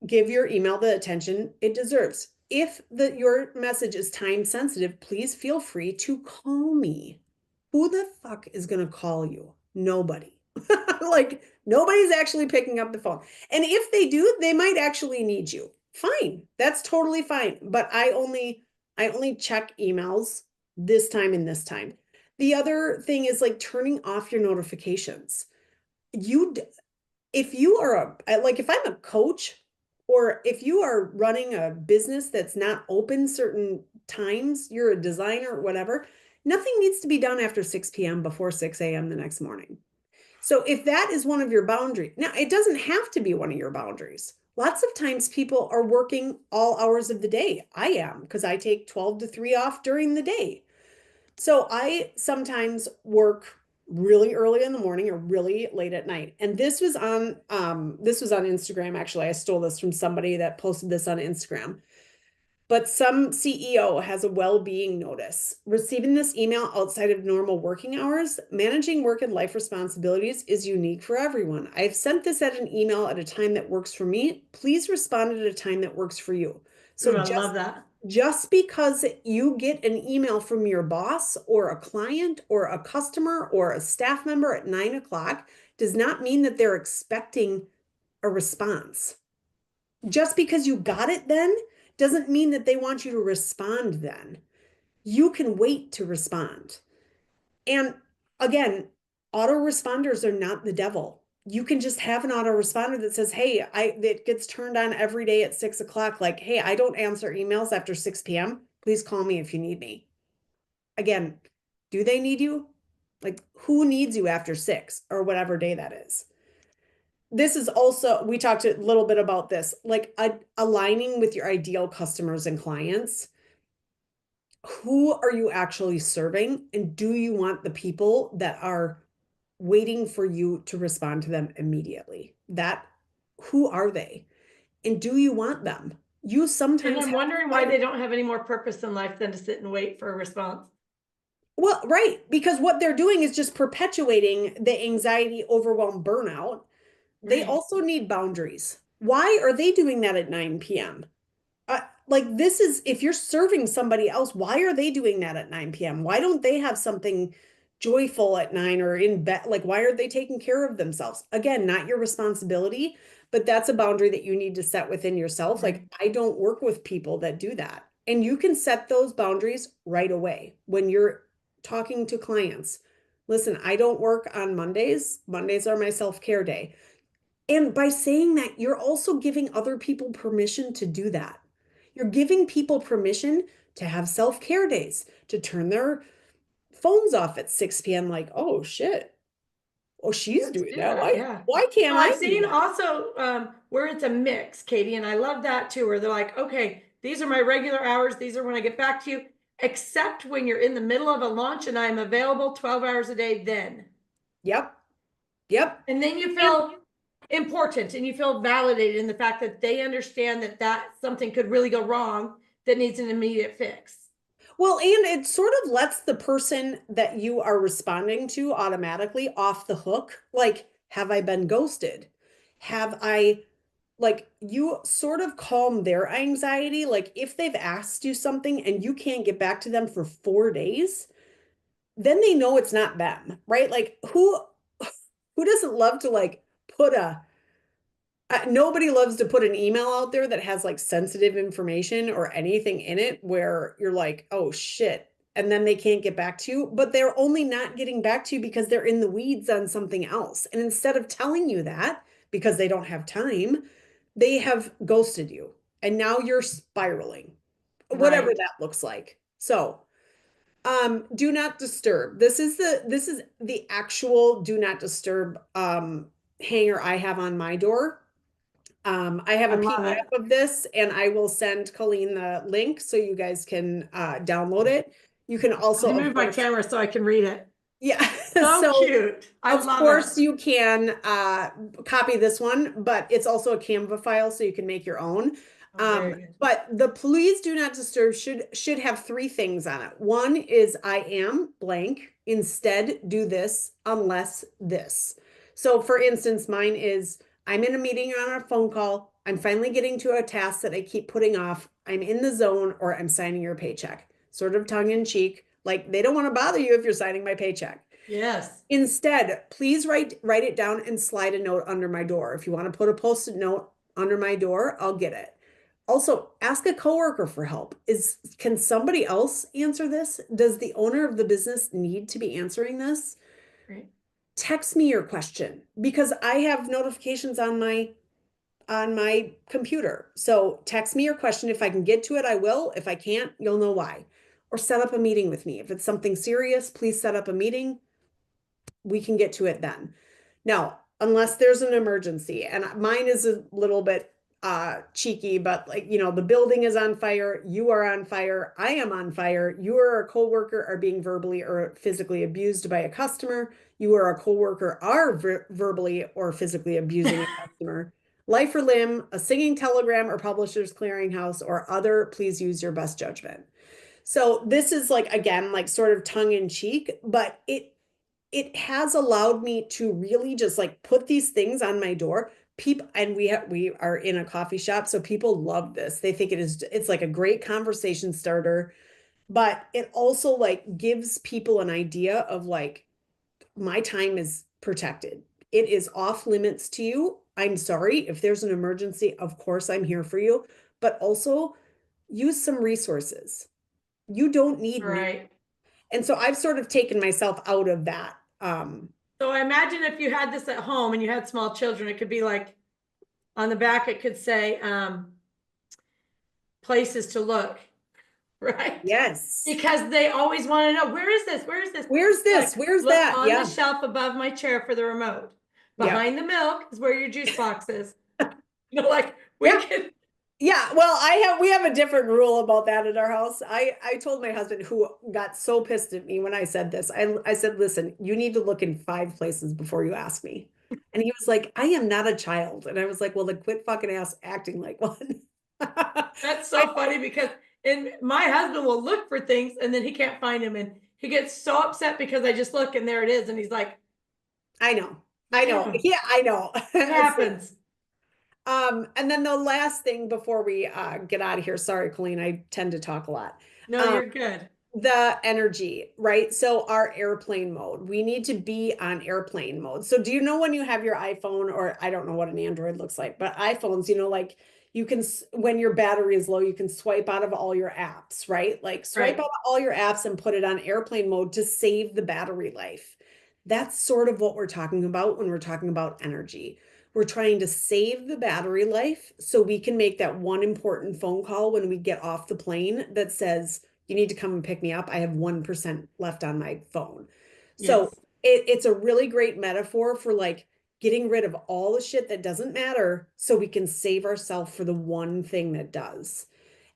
Give your email the attention it deserves. If your message is time sensitive, please feel free to call me. Who the fuck is going to call you? Nobody. Like nobody's actually picking up the phone. And if they do, they might actually need you. Fine. That's totally fine. But I only check emails this time and this time. The other thing is like turning off your notifications. You if you are like if I'm a coach, or if you are running a business that's not open certain times, you're a designer or whatever, nothing needs to be done after 6 p.m. before 6 a.m. the next morning. So if that is one of your boundaries, now it doesn't have to be one of your boundaries. Lots of times people are working all hours of the day. I am, because I take 12 to 3 off during the day. So I sometimes work really early in the morning or really late at night. And this was on Instagram actually. I stole this from somebody that posted this on Instagram. But some CEO has a well-being notice. Receiving this email outside of normal working hours, managing work and life responsibilities is unique for everyone. I've sent this at an email at a time that works for me. Please respond at a time that works for you. So Ooh, I love that. just because you get an email from your boss or a client or a customer or a staff member at 9 o'clock does not mean that they're expecting a response. Just because you got it then doesn't mean that they want you to respond then. You can wait to respond. And again, autoresponders are not the devil. You can just have an autoresponder that says, hey, that gets turned on every day at 6 o'clock. Like, hey, I don't answer emails after 6 p.m. Please call me if you need me. Again, do they need you? Like, who needs you after 6 or whatever day that is? This is also, we talked a little bit about this, like aligning with your ideal customers and clients. Who are you actually serving? And do you want the people that are waiting for you to respond to them immediately? Who are they? And do you want them? You And sometimes I'm have to wondering why fire. they don't have any more purpose in life than to sit and wait for a response. Well, right, because what they're doing is just perpetuating the anxiety, overwhelm, burnout. They Right. also need boundaries. Why are they doing that at 9 p.m.? Like this is if you're serving somebody else, why are they doing that at 9 p.m.? Why don't they have something joyful at 9 or in bed? Like, why are they taking care of themselves? Again, not your responsibility, but that's a boundary that you need to set within yourself. Like, Right. I don't work with people that do that. And you can set those boundaries right away when you're talking to clients. Listen, I don't work on Mondays. Mondays are my self-care day. And by saying that, you're also giving other people permission to do that. You're giving people permission to have self care days, to turn their phones off at 6 p.m. Like, oh shit, oh, she's Let's doing do that. that. Why, Yeah. why can't Well, I I've do seen that? also where it's a mix, Katie, and I love that too, where they're like, okay, these are my regular hours. These are when I get back to you, except when you're in the middle of a launch and I'm available 12 hours a day then. Yep. Yep. And then you feel important and you feel validated in the fact that they understand that something could really go wrong that needs an immediate fix. Well, and it sort of lets the person that you are responding to automatically off the hook. Like, have I been ghosted? Have I, like, you sort of calm their anxiety. Like, if they've asked you something and you can't get back to them for 4 days, then they know it's not them, right? Like, who doesn't love to like put a nobody loves to put an email out there that has like sensitive information or anything in it where you're like, oh shit. And then they can't get back to you, but they're only not getting back to you because they're in the weeds on something else. And instead of telling you that because they don't have time, they have ghosted you. And now you're spiraling, whatever Right. that looks like. So, do not disturb. This is the actual do not disturb hanger I have on my door. I have I a love it. PDF of this and I will send Colleen the link so you guys can download it. You can also, I of move my course, camera so I can read it. yeah. So So cute. I of love it. course you can copy this one, but it's also a Canva file so you can make your own. Oh, very good. But the please do not disturb should have three things on it. One is I am blank. Instead, do this unless this. So for instance, mine is I'm in a meeting or on a phone call. I'm finally getting to a task that I keep putting off. I'm in the zone or I'm signing your paycheck. Sort of tongue in cheek. Like they don't want to bother you if you're signing my paycheck. Yes. Instead, please write it down and slide a note under my door. If you want to put a post-it note under my door, I'll get it. Also, ask a coworker for help. Can somebody else answer this? Does the owner of the business need to be answering this? Right. Text me your question because I have notifications on my computer. So text me your question. If I can get to it, I will. If I can't, you'll know why. Or set up a meeting with me. If it's something serious, please set up a meeting. We can get to it then. Now, unless there's an emergency, and mine is a little bit cheeky, but like, the building is on fire, you are on fire, I am on fire, you or a coworker are being verbally or physically abused by a customer, you or a coworker are verbally or physically abusing a customer. Life or limb, a singing telegram or publisher's clearinghouse, or other, please use your best judgment. So this is like, again, like sort of tongue in cheek, but it has allowed me to really just like put these things on my door. People, and we are in a coffee shop, so people love this. They think it's like a great conversation starter, but it also like gives people an idea of like my time is protected. It is off limits to you. I'm sorry if there's an emergency, of course I'm here for you, but also use some resources. You don't need me. Right. And so I've sort of taken myself out of that. So I imagine if you had this at home and you had small children, it could be like on the back, it could say places to look, right? Yes. Because they always want to know, where is this? Where is this? Where's Like, this? Where's look that? on the Yeah. shelf above my chair for the remote. Yeah. Behind the milk is where your juice box is. You know, like we Yeah. can. Yeah, well, we have a different rule about that at our house. I told my husband, who got so pissed at me when I said this. I said, "Listen, you need to look in 5 places before you ask me." And he was like, "I am not a child." And I was like, "Well, then quit fucking acting like one." That's I so funny because my husband will look for things and then he can't find them and he gets so upset because I just look and there it is and he's like, I know. I know. "Hmm, Yeah, I know. it happens." And then the last thing before we get out of here, sorry, Colleen, I tend to talk a lot. No, Um, you're good. the energy, right? So our airplane mode, we need to be on airplane mode. So do you know when you have your iPhone, or I don't know what an Android looks like, but iPhones, like you can, when your battery is low, you can swipe out of all your apps, right? Like swipe out Right. of all your apps and put it on airplane mode to save the battery life. That's sort of what we're talking about when we're talking about energy. We're trying to save the battery life so we can make that one important phone call when we get off the plane that says, you need to come and pick me up. I have 1% left on my phone. So Yes. it's a really great metaphor for like getting rid of all the shit that doesn't matter so we can save ourselves for the one thing that does.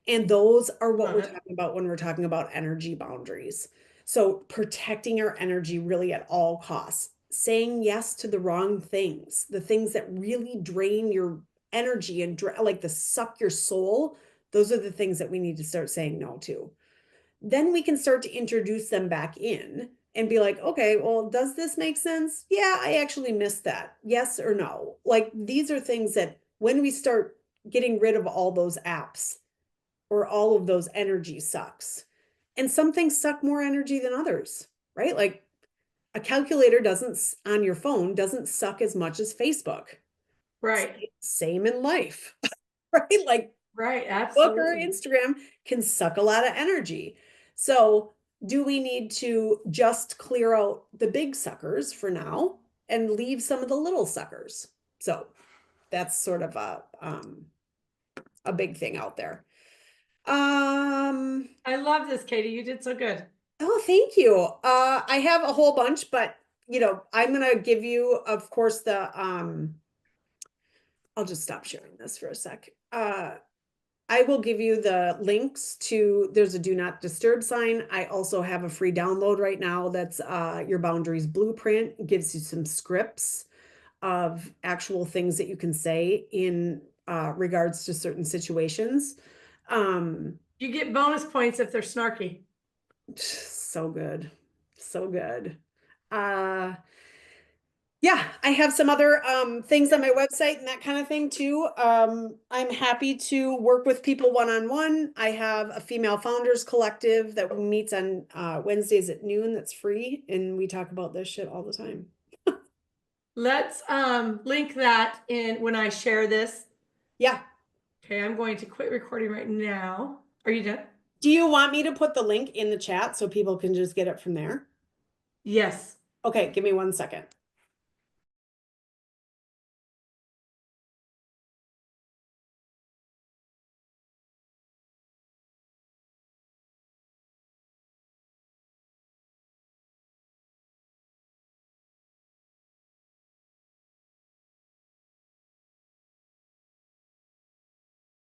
And those are what Love we're it. talking about when we're talking about energy boundaries. So protecting our energy really at all costs, saying yes to the wrong things, the things that really drain your energy and like the suck your soul. Those are the things that we need to start saying no to. Then we can start to introduce them back in and be like, okay, well, does this make sense? Yeah, I actually missed that. Yes or no? Like these are things that when we start getting rid of all those apps or all of those energy sucks, and some things suck more energy than others, right? Like a calculator doesn't on your phone doesn't suck as much as Facebook. Right. Same in life, right? Like Right. book or Absolutely. Instagram can suck a lot of energy. So, do we need to just clear out the big suckers for now and leave some of the little suckers? So, that's sort of a big thing out there. Um, I love this, Katie. You did so good. oh, thank you. I have a whole bunch, but I'm gonna give you, of course, I'll just stop sharing this for a sec. I will give you the links to, there's a do not disturb sign. I also have a free download right now that's your boundaries blueprint. It gives you some scripts of actual things that you can say in regards to certain situations. You get bonus points if they're snarky. So good. So good. Uh Yeah, I have some other things on my website and that kind of thing too. I'm happy to work with people one-on-one. I have a female founders collective that meets on Wednesdays at noon that's free, and we talk about this shit all the time. Let's link that in when I share this. Yeah. Okay, I'm going to quit recording right now. Are you done? Do you want me to put the link in the chat so people can just get it from there? Yes. Okay, give me 1 second.